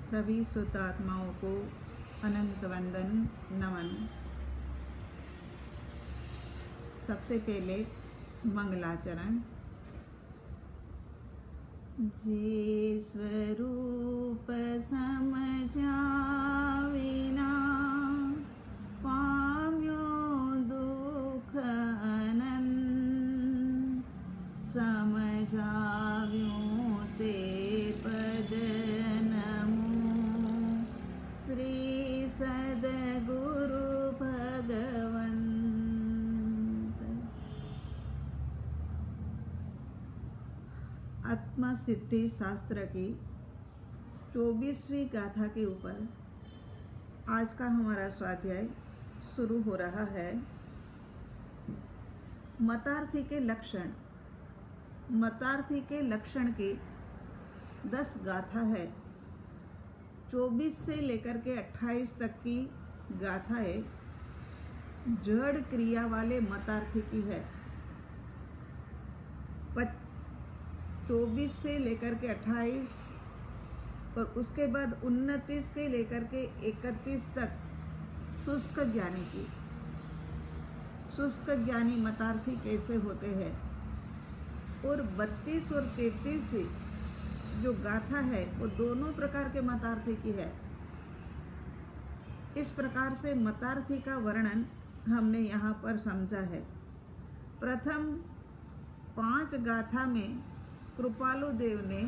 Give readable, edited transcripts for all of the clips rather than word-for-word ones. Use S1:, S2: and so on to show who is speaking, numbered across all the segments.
S1: सभी सुतात्माओं को अनंत वंदन नमन। सबसे पहले मंगलाचरण। जे स्वरूप समझा विना पाम्यो दुख अनंत, समझाव्यो ते पद नमो श्री सद्गुरु भगवंत। आत्मसिद्धि शास्त्र की 24वीं गाथा के ऊपर आज का हमारा स्वाध्याय शुरू हो रहा है। मतार्थी के लक्षण। मतार्थी के लक्षण की 10 गाथा है। 24 से लेकर के 28 तक की गाथा है। जड़ क्रिया वाले मतार्थी की है। 24 से लेकर के 28 और उसके बाद 29 से लेकर के 31 तक शुष्क ज्ञानी की। शुष्क ज्ञानी मतार्थी कैसे होते हैं, और 32 और 33 जो गाथा है वो दोनों प्रकार के मतार्थी की है। इस प्रकार से मतार्थी का वर्णन हमने यहाँ पर समझा है। प्रथम 5 गाथा में कृपालु देव ने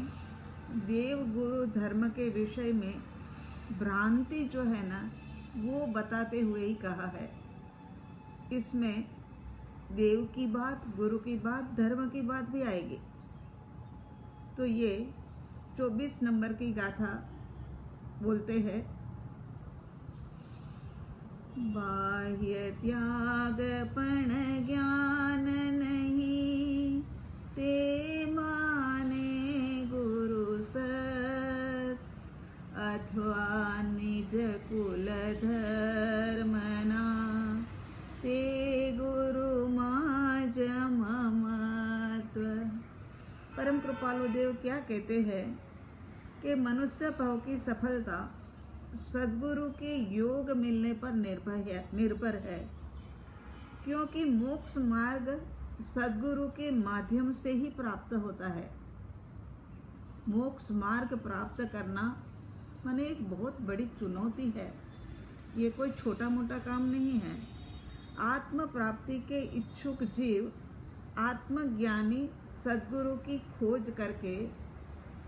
S1: देव गुरु धर्म के विषय में भ्रांति जो है ना वो बताते हुए ही कहा है। इसमें देव की बात, गुरु की बात, धर्म की बात भी आएगी। तो ये 24 नंबर की गाथा बोलते हैं। बाह्य त्यागपण ज्ञान नहीं, ते माने गुरु सत, अथवा निज कुल धर्मना, ते गुरु माज ममत्व। परम कृपालु देव क्या कहते हैं कि मनुष्य भाव की सफलता सद्गुरु के योग मिलने पर निर्भर है, क्योंकि मोक्ष मार्ग सद्गुरु के माध्यम से ही प्राप्त होता है। मोक्ष मार्ग प्राप्त करना माने एक बहुत बड़ी चुनौती है। ये कोई छोटा मोटा काम नहीं है। आत्म प्राप्ति के इच्छुक जीव आत्मज्ञानी सद्गुरु की खोज करके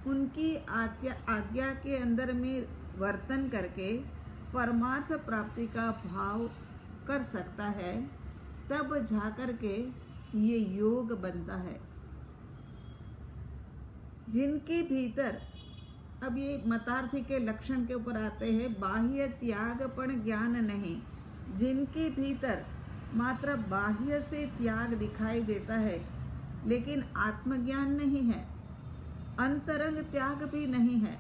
S1: उनकी आज्ञा के अंदर में वर्तन करके परमार्थ प्राप्ति का भाव कर सकता है, तब जाकर के ये योग बनता है। जिनके भीतर, अब ये मतार्थी के लक्षण के ऊपर आते हैं। बाह्य त्यागपण ज्ञान नहीं, जिनके भीतर मात्र बाह्य से त्याग दिखाई देता है लेकिन आत्मज्ञान नहीं है, अंतरंग त्याग भी नहीं है,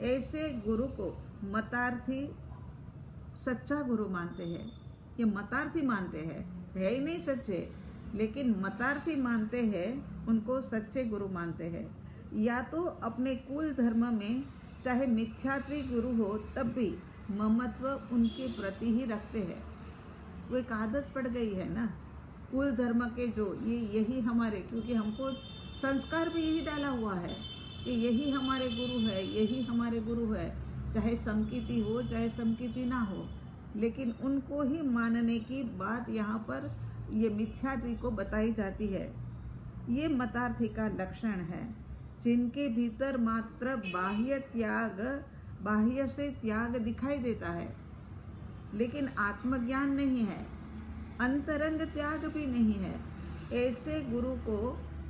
S1: ऐसे गुरु को मतार्थी सच्चा गुरु मानते हैं। ये मतार्थी मानते हैं, है ही नहीं सच्चे, लेकिन मतार्थी मानते हैं, उनको सच्चे गुरु मानते हैं। या तो अपने कुल धर्म में चाहे मिथ्यात्वी गुरु हो तब भी ममत्व उनके प्रति ही रखते हैं। वो एक आदत पड़ गई है ना कुल धर्म के, जो यही हमारे, क्योंकि हमको संस्कार भी यही डाला हुआ है कि यही हमारे गुरु है, यही हमारे गुरु है, चाहे समकीति हो चाहे समकीति ना हो, लेकिन उनको ही मानने की बात यहाँ पर ये मिथ्यात्वी को बताई जाती है। ये मतार्थी का लक्षण है, जिनके भीतर मात्र बाह्य से त्याग दिखाई देता है लेकिन आत्मज्ञान नहीं है, अंतरंग त्याग भी नहीं है। ऐसे गुरु को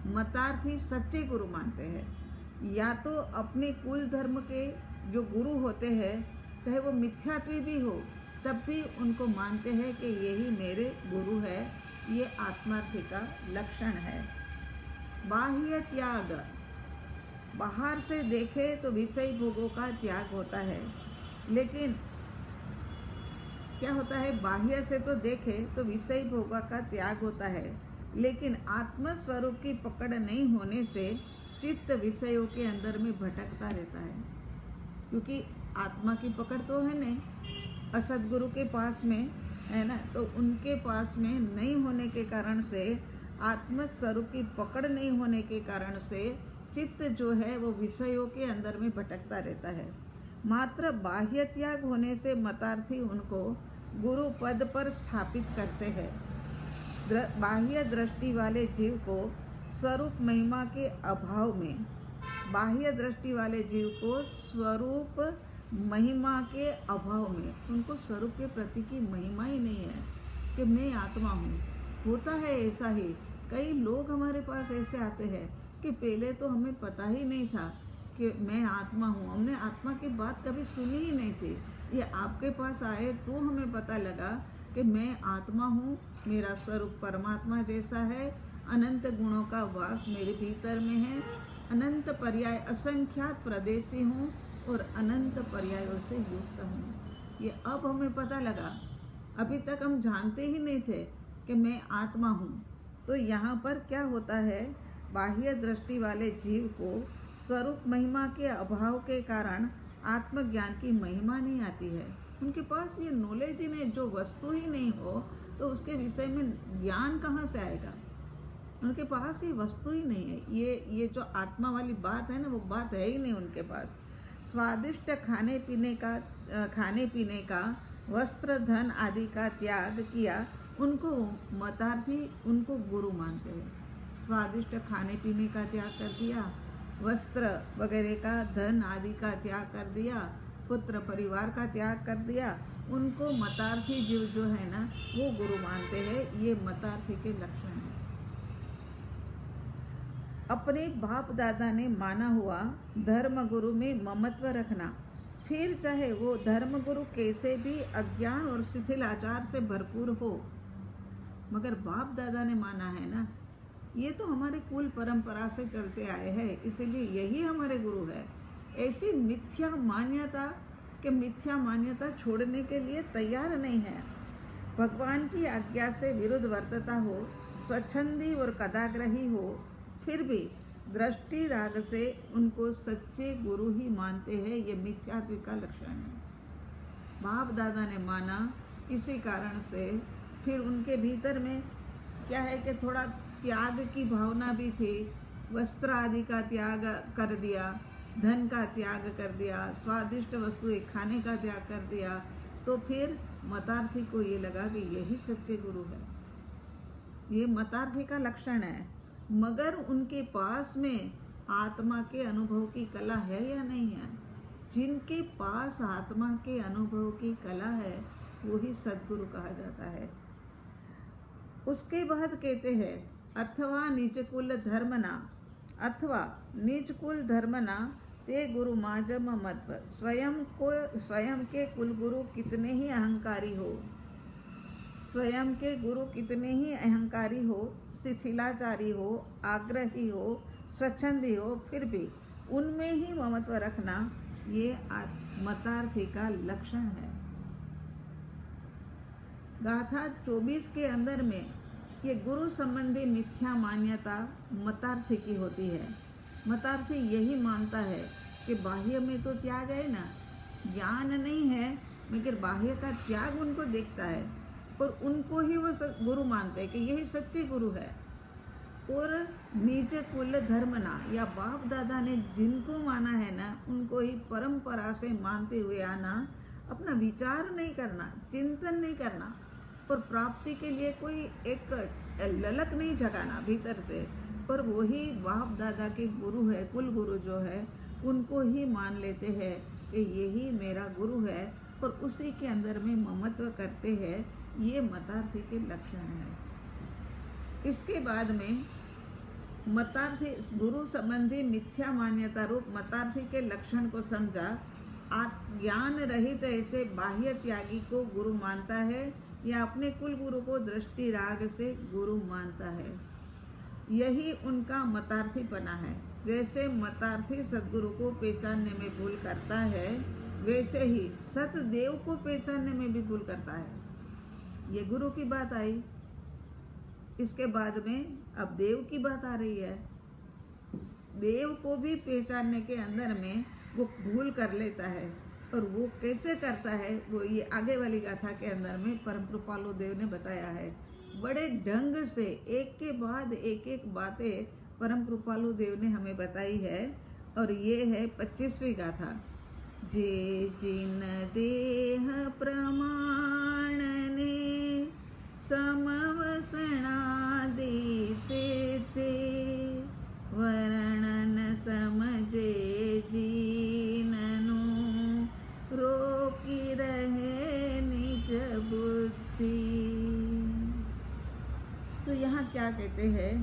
S1: मतार्थी सच्चे गुरु मानते हैं। या तो अपने कुल धर्म के जो गुरु होते हैं, चाहे वो मिथ्यात्वी भी हो, तब भी उनको मानते हैं कि यही मेरे गुरु है। ये आत्मार्थी का लक्षण है। बाह्य त्याग, बाहर से देखे तो विषय भोगों का त्याग होता है, लेकिन क्या होता है, बाह्य से तो देखे तो विषय भोगों का त्याग होता है, लेकिन आत्म स्वरूप की पकड़ नहीं होने से चित्त विषयों के अंदर में भटकता रहता है। क्योंकि आत्मा की पकड़ तो है नहीं, असदगुरु के पास में है ना, तो उनके पास में नहीं होने के कारण से, आत्म स्वरूप की पकड़ नहीं होने के कारण से चित्त जो है वो विषयों के अंदर में भटकता रहता है। मात्र बाह्य त्याग होने से मतार्थी उनको गुरु पद पर स्थापित करते हैं। बाह्य दृष्टि वाले जीव को स्वरूप महिमा के अभाव में, बाह्य दृष्टि वाले जीव को स्वरूप महिमा के अभाव में, उनको स्वरूप के प्रति की महिमा ही नहीं है कि मैं आत्मा हूँ। होता है ऐसा ही, कई लोग हमारे पास ऐसे आते हैं कि पहले तो हमें पता ही नहीं था कि मैं आत्मा हूँ, हमने आत्मा की बात कभी सुनी ही नहीं थी। ये आपके पास आए तो हमें पता लगा कि मैं आत्मा हूँ, मेरा स्वरूप परमात्मा जैसा है, अनंत गुणों का वास मेरे भीतर में है, अनंत पर्याय असंख्यात प्रदेशी हूँ और अनंत पर्यायों से युक्त हूँ। ये अब हमें पता लगा, अभी तक हम जानते ही नहीं थे कि मैं आत्मा हूँ। तो यहाँ पर क्या होता है, बाह्य दृष्टि वाले जीव को स्वरूप महिमा के अभाव के कारण आत्मज्ञान की महिमा नहीं आती है। उनके पास ये नॉलेज ही नहीं, जो वस्तु ही नहीं हो तो उसके विषय में ज्ञान कहाँ से आएगा। उनके पास ये वस्तु ही नहीं है, ये जो आत्मा वाली बात है ना, वो बात है ही नहीं उनके पास। स्वादिष्ट खाने पीने का वस्त्र धन आदि का त्याग किया, उनको मतार्थी उनको गुरु मानते हैं। स्वादिष्ट खाने पीने का त्याग कर दिया, वस्त्र वगैरह का धन आदि का त्याग कर दिया, पुत्र परिवार का त्याग कर दिया, उनको मतार्थी जीव जो है ना वो गुरु मानते हैं। ये मतार्थी के लक्षण हैं। अपने बाप दादा ने माना हुआ धर्म गुरु में ममत्व रखना, फिर चाहे वो धर्म गुरु कैसे भी अज्ञान और शिथिल आचार से भरपूर हो, मगर बाप दादा ने माना है ना, ये तो हमारे कुल परंपरा से चलते आए हैं, इसीलिए यही हमारे गुरु है। ऐसी मिथ्या मान्यता छोड़ने के लिए तैयार नहीं है। भगवान की आज्ञा से विरुद्ध वर्तता हो, स्वच्छंदी और कदाग्रही हो, फिर भी दृष्टि राग से उनको सच्चे गुरु ही मानते हैं। ये मिथ्यात्व का लक्षण है। बाप दादा ने माना, इसी कारण से फिर उनके भीतर में क्या है कि थोड़ा त्याग की भावना भी थी। वस्त्र आदि का त्याग कर दिया, धन का त्याग कर दिया, स्वादिष्ट वस्तुएं खाने का त्याग कर दिया, तो फिर मतार्थी को ये लगा कि यही सच्चे गुरु है। ये मतार्थी का लक्षण है। मगर उनके पास में आत्मा के अनुभव की कला है या नहीं है? जिनके पास आत्मा के अनुभव की कला है वही सद्गुरु कहा जाता है। उसके बाद कहते हैं अथवा नीच कुल धर्मना ते गुरु माजम मत्व। स्वयं के कुल गुरु कितने ही अहंकारी हो, स्वयं के गुरु कितने ही अहंकारी हो, शिथिलाचारी हो, आग्रही हो, स्वच्छंदी हो, फिर भी उनमें ही ममत्व रखना, ये मतार्थी का लक्षण है। गाथा 24 के अंदर में ये गुरु संबंधी मिथ्या मान्यता मतार्थी की होती है। मतार्थी यही मानता है कि बाह्य में तो त्याग है ना, ज्ञान नहीं है, मगर बाह्य का त्याग उनको दिखता है और उनको ही वो गुरु मानते हैं कि यही सच्चे गुरु है। और नीच कुल धर्मना, या बाप दादा ने जिनको माना है ना, उनको ही परंपरा से मानते हुए आना, अपना विचार नहीं करना, चिंतन नहीं करना और प्राप्ति के लिए कोई एक ललक नहीं जगाना भीतर से, और वही बाप दादा के गुरु है, कुल गुरु जो है, उनको ही मान लेते हैं कि यही मेरा गुरु है और उसी के अंदर में ममत्व करते हैं। ये मतार्थी के लक्षण है। इसके बाद में मतार्थी गुरु संबंधी मिथ्या मान्यता रूप मतार्थी के लक्षण को समझा। ज्ञान रहित ऐसे बाह्य त्यागी को गुरु मानता है या अपने कुल गुरु को दृष्टि राग से गुरु मानता है। यही उनका मतार्थीपना है। जैसे मतार्थी सद्गुरु को पहचानने में भूल करता है, वैसे ही सतदेव को पहचानने में भी भूल करता है। ये गुरु की बात आई। इसके बाद में अब देव की बात आ रही है। देव को भी पहचानने के अंदर में वो भूल कर लेता है और वो कैसे करता है वो ये आगे वाली गाथा के अंदर में परम कृपालु देव ने बताया है। बड़े ढंग से एक के बाद एक बातें परम कृपालु देव ने हमें बताई है। और ये है 25वीं गाथा। जे जिन देह प्रमाण ने समवसना दिसे थे, वर्णन समझे जीननु रोकी रहे निज बुद्धि। तो यहाँ क्या कहते हैं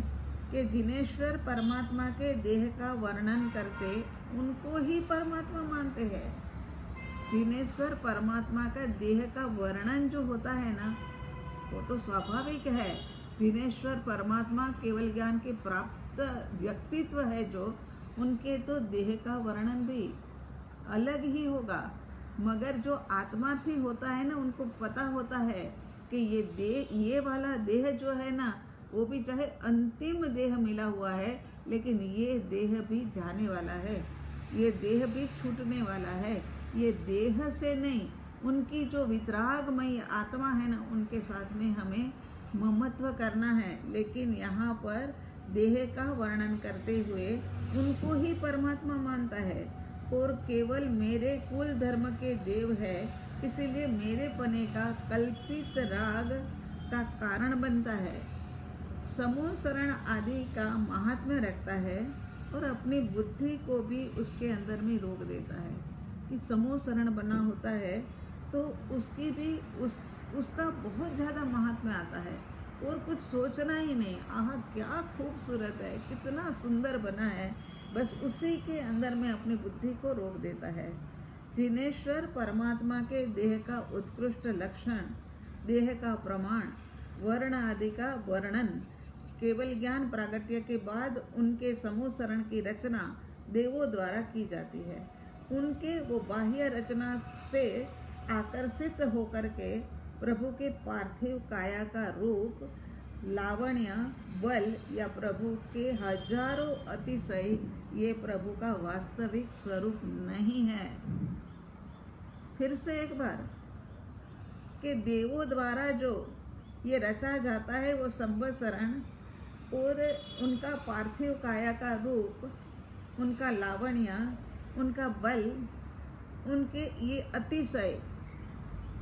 S1: कि जिनेश्वर परमात्मा के देह का वर्णन करते उनको ही परमात्मा मानते हैं। जिनेश्वर परमात्मा का देह का वर्णन जो होता है ना, वो तो स्वाभाविक है। जिनेश्वर परमात्मा केवल ज्ञान के प्राप्त व्यक्तित्व है जो, उनके तो देह का वर्णन भी अलग ही होगा। मगर जो आत्मार्थी होता है ना, उनको पता होता है कि ये देह, ये वाला देह जो है ना, वो भी चाहे अंतिम देह मिला हुआ है, लेकिन ये देह भी जाने वाला है, ये देह भी छूटने वाला है। ये देह से नहीं, उनकी जो वितरागमयी आत्मा है ना, उनके साथ में हमें ममत्व करना है। लेकिन यहाँ पर देह का वर्णन करते हुए उनको ही परमात्मा मानता है। और केवल मेरे कुल धर्म के देव है, इसीलिए मेरे पने का कल्पित राग का कारण बनता है। समूह शरण आदि का महात्म्य रखता है और अपनी बुद्धि को भी उसके अंदर में रोक देता है कि समूह शरण बना होता है तो उसकी भी उसका बहुत ज़्यादा महात्म्य आता है और कुछ सोचना ही नहीं। आह क्या खूबसूरत है, कितना सुंदर बना है, बस उसी के अंदर में अपनी बुद्धि को रोक देता है। जिनेश्वर परमात्मा के देह का उत्कृष्ट लक्षण, देह का प्रमाण, वर्ण आदि का वर्णन, केवल ज्ञान प्रागट्य के बाद उनके समूह शरण की रचना देवों द्वारा की जाती है। उनके वो बाह्य रचना से आकर्षित होकर के प्रभु के पार्थिव काया का रूप, लावण्य, बल या प्रभु के हजारों अतिशय, ये प्रभु का वास्तविक स्वरूप नहीं है। फिर से एक बार कि देवों द्वारा जो ये रचा जाता है वो संवत्सरण और उनका पार्थिव काया का रूप, उनका लावण्य, उनका बल, उनके ये अतिशय,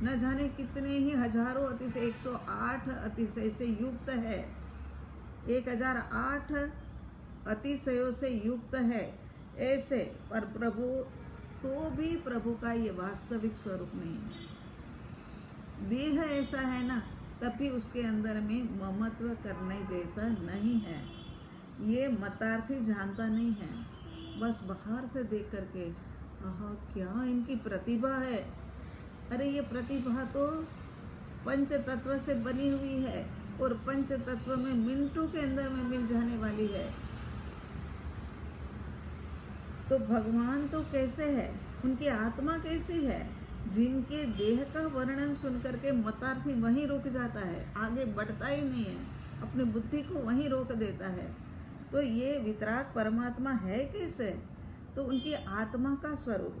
S1: न जाने कितने ही हजारों अतिशय, 108 अतिशय से युक्त है, 1008 अतिशयों से युक्त है ऐसे। पर प्रभु तो भी प्रभु का ये वास्तविक स्वरूप नहीं है। देह ऐसा है ना, तब भी उसके अंदर में ममत्व करने जैसा नहीं है। ये मतार्थी जानता नहीं है, बस बाहर से देख करके आह क्या इनकी प्रतिभा है। अरे ये प्रतिभा तो पंच तत्व से बनी हुई है और पंच तत्व में मिनटों के अंदर में मिल जाने वाली है। तो भगवान तो कैसे है, उनकी आत्मा कैसी है, जिनके देह का वर्णन सुनकर के मतार्थी वहीं रुक जाता है, आगे बढ़ता ही नहीं है, अपनी बुद्धि को वहीं रोक देता है। तो ये वितराग परमात्मा है कैसे, तो उनकी आत्मा का स्वरूप।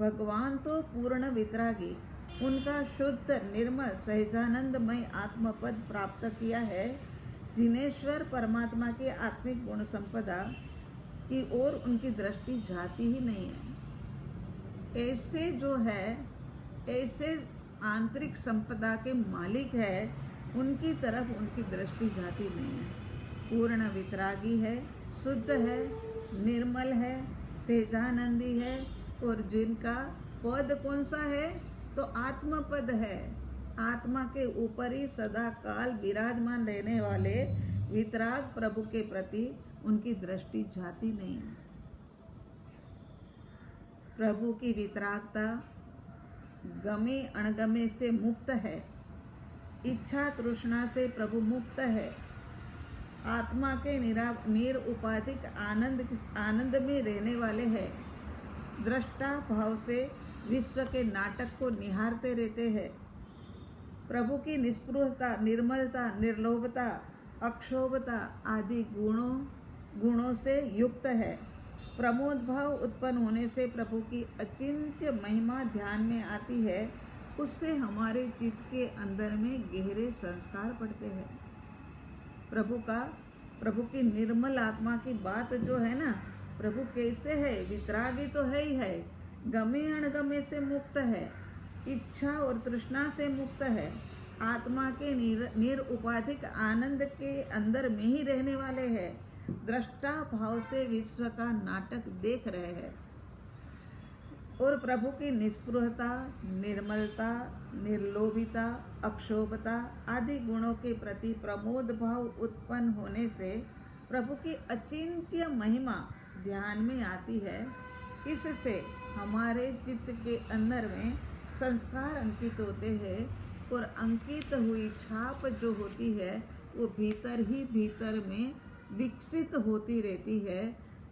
S1: भगवान तो पूर्ण वितरागी, उनका शुद्ध निर्मल सहजानंदमय आत्मपद प्राप्त किया है। जिनेश्वर परमात्मा के आत्मिक गुण संपदा की ओर उनकी दृष्टि जाती ही नहीं है। ऐसे जो है, ऐसे आंतरिक संपदा के मालिक है, उनकी तरफ उनकी दृष्टि जाती नहीं है। पूर्ण वितरागी है, शुद्ध है, निर्मल है, सहजानंदी है और जिनका पद कौन सा है, तो आत्मपद है। आत्मा के ऊपर ही सदा काल विराजमान रहने वाले वितराग प्रभु के प्रति उनकी दृष्टि जाती नहीं है। प्रभु की वितरागता गमे अणगमे से मुक्त है, इच्छा तृष्णा से प्रभु मुक्त है, आत्मा के निरुपाधिक आनंद में रहने वाले हैं, दृष्टा भाव से विश्व के नाटक को निहारते रहते हैं। प्रभु की निस्पृहता, निर्मलता, निर्लोभता, अक्षोभता आदि गुणों से युक्त है। प्रमोद भाव उत्पन्न होने से प्रभु की अचिंत्य महिमा ध्यान में आती है, उससे हमारे चित्त के अंदर में गहरे संस्कार पड़ते हैं। प्रभु की निर्मल आत्मा की बात जो है ना, प्रभु कैसे है, वितरागी तो है ही है, गमे अणगमे से मुक्त है, इच्छा और तृष्णा से मुक्त है, आत्मा के निरुपाधिक आनंद के अंदर में ही रहने वाले हैं, दृष्टा भाव से विश्व का नाटक देख रहे हैं। और प्रभु की निष्पृहता, निर्मलता, निर्लोभिता, अक्षोभता आदि गुणों के प्रति प्रमोद भाव उत्पन्न होने से प्रभु की अचिंत्य महिमा ध्यान में आती है। इससे हमारे चित्त के अंदर में संस्कार अंकित होते हैं और अंकित हुई छाप जो होती है वो भीतर ही भीतर में विकसित होती रहती है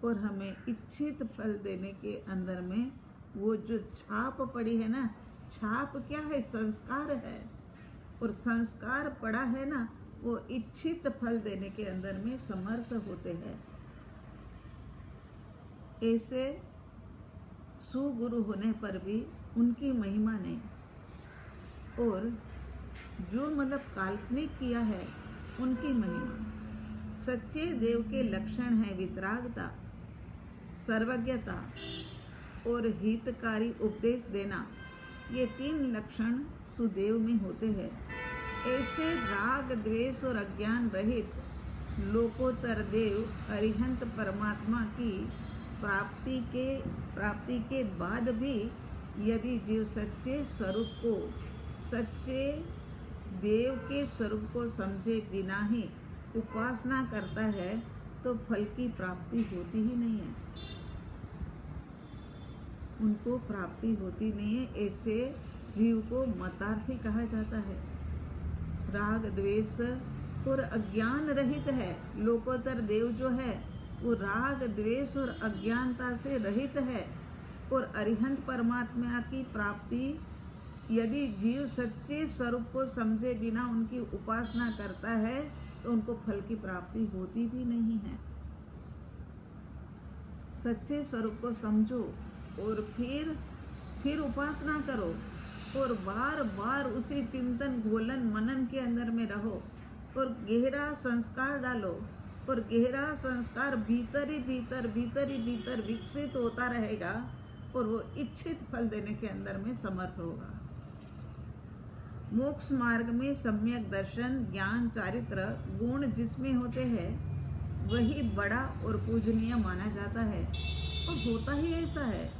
S1: और हमें इच्छित फल देने के अंदर में वो जो छाप पड़ी है ना, छाप क्या है, संस्कार है, और संस्कार पड़ा है ना, वो इच्छित फल देने के अंदर में समर्थ होते हैं। ऐसे सुगुरु होने पर भी उनकी महिमा नहीं, और जो मतलब काल्पनिक किया है उनकी महिमा। सच्चे देव के लक्षण है वितरागता, सर्वज्ञता और हितकारी उपदेश देना। ये 3 लक्षण सुदेव में होते हैं। ऐसे राग, द्वेष और अज्ञान रहित लोकोत्तर देव अरिहंत परमात्मा की प्राप्ति के बाद भी यदि जीव सच्चे स्वरूप को, सच्चे देव के स्वरूप को समझे बिना ही उपासना करता है तो फल की प्राप्ति होती ही नहीं है, उनको प्राप्ति होती नहीं है। ऐसे जीव को मतार्थी कहा जाता है। राग, द्वेष और अज्ञान रहित है। लोकोत्तर देव जो है वो राग, द्वेष और अज्ञानता से रहित है, और अरिहंत परमात्मा की प्राप्ति यदि जीव सच्चे स्वरूप को समझे बिना उनकी उपासना करता है तो उनको फल की प्राप्ति होती भी नहीं है। सच्चे स्वरूप को समझो और फिर उपासना करो, और बार बार उसी चिंतन, घोलन, मनन के अंदर में रहो, और गहरा संस्कार डालो, और गहरा संस्कार भीतर ही भीतर विकसित होता रहेगा, और वो इच्छित फल देने के अंदर में समर्थ होगा। मोक्ष मार्ग में सम्यक दर्शन, ज्ञान, चारित्र गुण जिसमें होते हैं वही बड़ा और पूजनीय माना जाता है, और होता ही ऐसा है।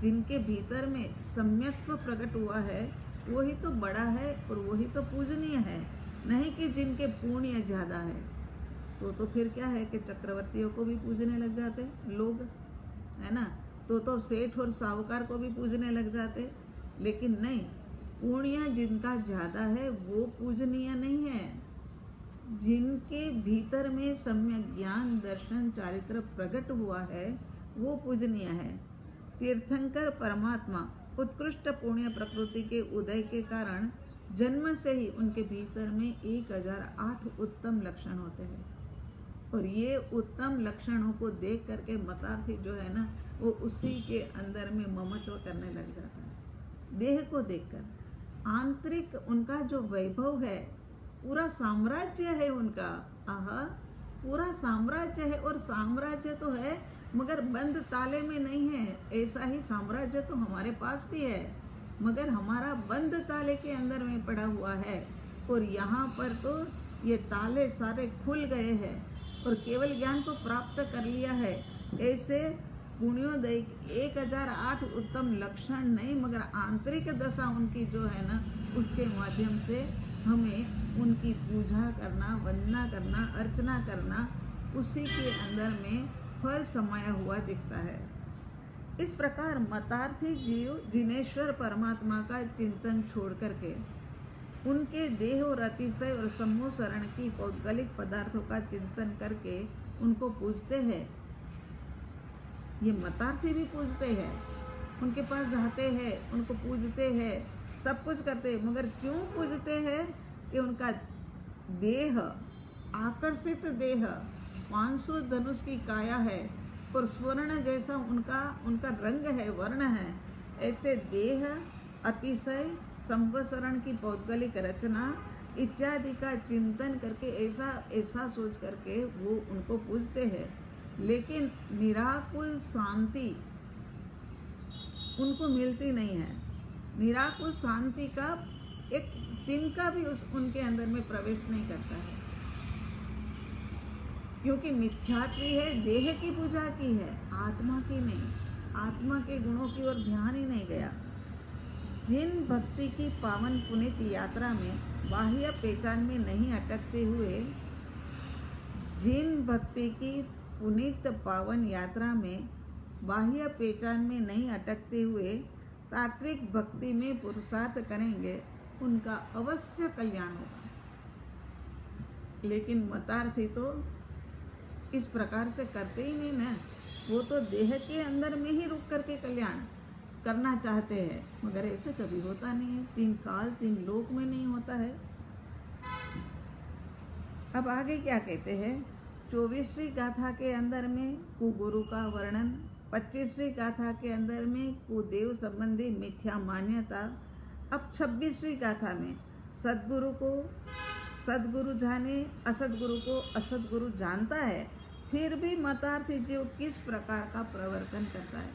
S1: जिनके भीतर में सम्यक्त्व प्रकट हुआ है वही तो बड़ा है और वही तो पूजनीय है, नहीं कि जिनके पुण्य ज़्यादा है। तो फिर क्या है कि चक्रवर्तियों को भी पूजने लग जाते लोग, है ना, तो सेठ और साहूकार को भी पूजने लग जाते। लेकिन नहीं, पुण्य जिनका ज़्यादा है वो पूजनीय नहीं है। जिनके भीतर में सम्यक ज्ञान, दर्शन, चारित्र प्रकट हुआ है वो पूजनीय है। तीर्थंकर परमात्मा उत्कृष्ट पुण्य प्रकृति के उदय के कारण जन्म से ही उनके भीतर में 1008 उत्तम लक्षण होते हैं, और ये उत्तम लक्षणों को देख करके मतार्थी जो है ना वो उसी के अंदर में ममत्व करने लग जाता है। देह को देखकर आंतरिक उनका जो वैभव है, पूरा साम्राज्य है उनका, आहा, पूरा साम्राज्य है, और साम्राज्य तो है मगर बंद ताले में नहीं है। ऐसा ही साम्राज्य तो हमारे पास भी है, मगर हमारा बंद ताले के अंदर में पड़ा हुआ है, और यहाँ पर तो ये ताले सारे खुल गए हैं और केवल ज्ञान को प्राप्त कर लिया है। ऐसे पुण्योदय 1008 उत्तम लक्षण नहीं, मगर आंतरिक दशा उनकी जो है ना उसके माध्यम से हमें उनकी पूजा करना, वंदना करना, अर्चना करना, उसी के अंदर में फल समाया हुआ दिखता है। इस प्रकार मतार्थी जीव जिनेश्वर परमात्मा का चिंतन छोड़ करके उनके देह और अतिशय और सम्मोह शरण की पौद्गलिक पदार्थों का चिंतन करके उनको पूजते हैं। ये मतार्थी भी पूजते हैं, उनके पास जाते हैं, उनको पूजते हैं, सब कुछ करते हैं, मगर क्यों पूजते हैं कि उनका देह, आकर्षित देह, 500 धनुष की काया है, और स्वर्ण जैसा उनका उनका रंग है, वर्ण है, ऐसे देह, अतिशय, संवसरण की पौद्गलिक रचना इत्यादि का चिंतन करके ऐसा ऐसा सोच करके वो उनको पूजते हैं। लेकिन निराकुल शांति उनको मिलती नहीं है। निराकुल शांति का एक तिनका भी उनके अंदर में प्रवेश नहीं करता है, क्योंकि मिथ्यात्वी है, देह की पूजा की है, आत्मा की नहीं। आत्मा के गुणों की ओर ध्यान ही नहीं गया। जिन भक्ति की पावन पुनीत यात्रा में बाह्य पहचान में नहीं अटकते हुए, जिन भक्ति की पुनीत पावन यात्रा में बाह्य पहचान में नहीं अटकते हुए तात्विक भक्ति में पुरुषार्थ करेंगे, उनका अवश्य कल्याण होगा। लेकिन मतार्थी तो इस प्रकार से करते ही नहीं ना। वो तो देह के अंदर में ही रुक करके कल्याण करना चाहते हैं, मगर ऐसे कभी होता नहीं है। 3 काल 3 लोक में नहीं होता है। अब आगे क्या कहते हैं? 24वीं गाथा के अंदर में कुगुरु का वर्णन, 25वीं गाथा के अंदर में कुदेव संबंधी मिथ्या मान्यता। अब 26वीं गाथा में सद्गुरु को सद्गुरु जाने, असद्गुरु को असद्गुरु जानता है, फिर भी मतार्थी जीव किस प्रकार का प्रवर्तन करता है।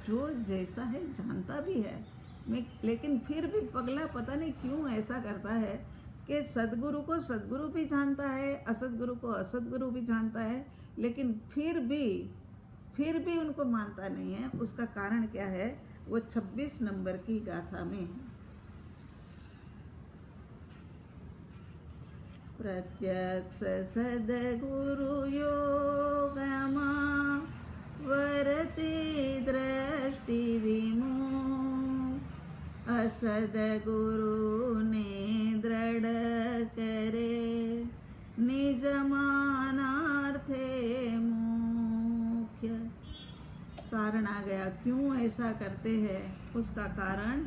S1: जो जैसा है जानता भी है, लेकिन फिर भी पगला पता नहीं क्यों ऐसा करता है कि सद्गुरु को सद्गुरु भी जानता है, असद्गुरु को असद्गुरु भी जानता है, लेकिन फिर भी उनको मानता नहीं है। उसका कारण क्या है? वो 26 नंबर की गाथा में प्रत्यक्ष सद्गुरु योगमा वरति दृष्टि विमुख, असद्गुरु ने दृढ़ करे निज मानार्थे मुख्य। कारण आ गया क्यों ऐसा करते हैं। उसका कारण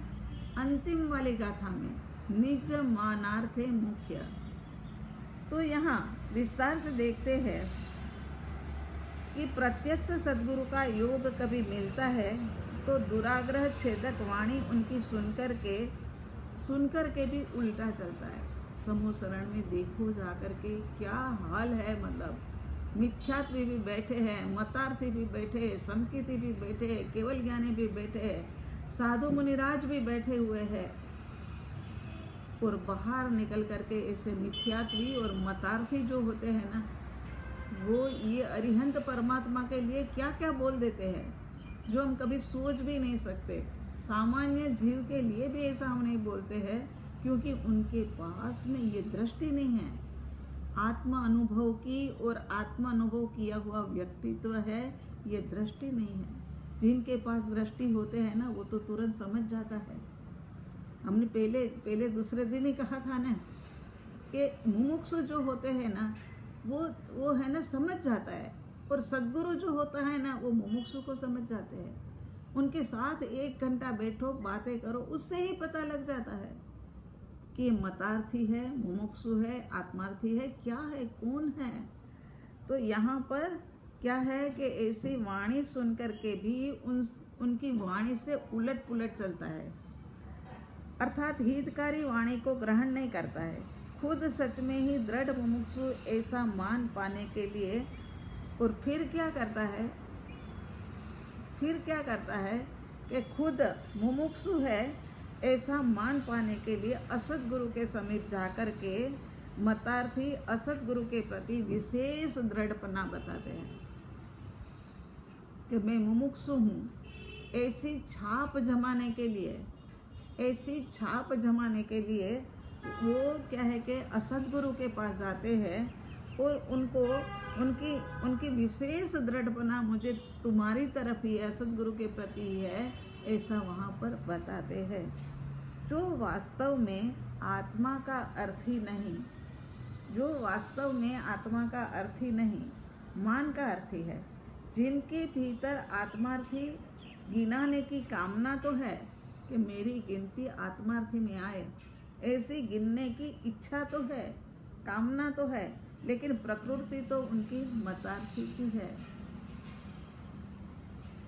S1: अंतिम वाली गाथा में निज मानार्थे मुख्य। तो यहाँ विस्तार से देखते हैं कि प्रत्यक्ष सद्गुरु का योग कभी मिलता है तो दुराग्रह छेदक वाणी उनकी सुनकर के भी उल्टा चलता है। समूह शरण में देखो जाकर के क्या हाल है। मतलब मिथ्यात्वी भी बैठे हैं, मतार्थी भी बैठे हैं, संकिति भी बैठे हैं, केवल ज्ञानी भी बैठे हैं, साधु मुनिराज भी बैठे हुए हैं। और बाहर निकल करके ऐसे मिथ्यात्वी और मतार्थी जो होते हैं ना, वो ये अरिहंत परमात्मा के लिए क्या क्या बोल देते हैं जो हम कभी सोच भी नहीं सकते। सामान्य जीव के लिए भी ऐसा हम नहीं बोलते हैं, क्योंकि उनके पास में ये दृष्टि नहीं है आत्मा अनुभव की, और आत्मा अनुभव किया हुआ व्यक्तित्व है, ये दृष्टि नहीं है। जिनके पास दृष्टि होते हैं ना, वो तो तुरंत समझ जाता है। हमने पहले दूसरे दिन ही कहा था ना कि मुमुक्षु जो होते हैं ना, वो है ना समझ जाता है, और सद्गुरु जो होता है ना, वो मुमुक्षु को समझ जाते हैं। उनके साथ 1 घंटा बैठो, बातें करो, उससे ही पता लग जाता है कि ये मतार्थी है, मुमुक्षु है, आत्मार्थी है, क्या है, कौन है। तो यहाँ पर क्या है कि ऐसी वाणी सुन करके भी उनकी वाणी से उलट पुलट चलता है, अर्थात हितकारी वाणी को ग्रहण नहीं करता है। खुद सच में ही दृढ़ मुमुक्षु ऐसा मान पाने के लिए, और फिर क्या करता है कि खुद मुमुक्षु है ऐसा मान पाने के लिए असद्गुरु के समीप जाकर के मतार्थी असद्गुरु के प्रति विशेष दृढ़पना बताते हैं कि मैं मुमुक्षु हूँ। ऐसी छाप जमाने के लिए वो क्या है कि असद्गुरु के पास जाते हैं, और उनकी विशेष दृढ़पना मुझे तुम्हारी तरफ ही है, असद्गुरु के प्रति ही है, ऐसा वहाँ पर बताते हैं। जो वास्तव में आत्मा का अर्थ ही नहीं, मान का अर्थ ही है। जिनके भीतर आत्मार्थी गिनाने की कामना तो है कि मेरी गिनती आत्मार्थी में आए, ऐसी गिनने की इच्छा तो है, कामना तो है, लेकिन प्रकृति तो उनकी मतार्थी की है।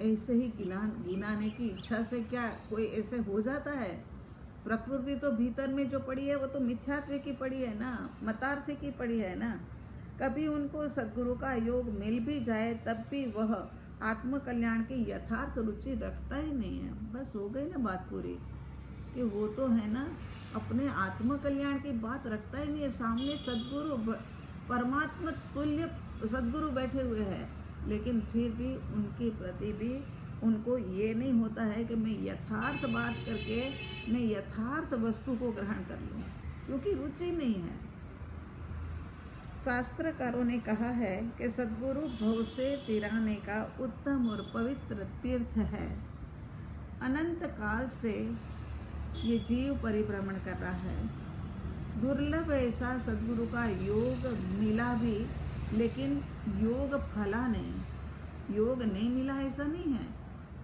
S1: ऐसे ही गिनाने की इच्छा से क्या कोई ऐसे हो जाता है? प्रकृति तो भीतर में जो पड़ी है वो तो मिथ्यात्व की पड़ी है ना, मतार्थ की पड़ी है ना। कभी उनको सद्गुरु का योग मिल भी जाए तब भी वह आत्म कल्याण की यथार्थ रुचि रखता ही नहीं है। बस हो गई ना बात पूरी, कि वो तो है ना अपने आत्म कल्याण की बात रखता ही नहीं है। सामने सद्गुरु परमात्मा तुल्य सद्गुरु बैठे हुए हैं, लेकिन फिर भी उनके प्रति भी उनको ये नहीं होता है कि मैं यथार्थ बात करके मैं यथार्थ वस्तु को ग्रहण कर लूँ, क्योंकि रुचि नहीं है। शास्त्रकारों ने कहा है कि सद्गुरु भव से तिराने का उत्तम और पवित्र तीर्थ है। अनंत काल से ये जीव परिभ्रमण कर रहा है। दुर्लभ ऐसा सद्गुरु का योग मिला भी, लेकिन योग फला नहीं, योग नहीं मिला ऐसा नहीं है।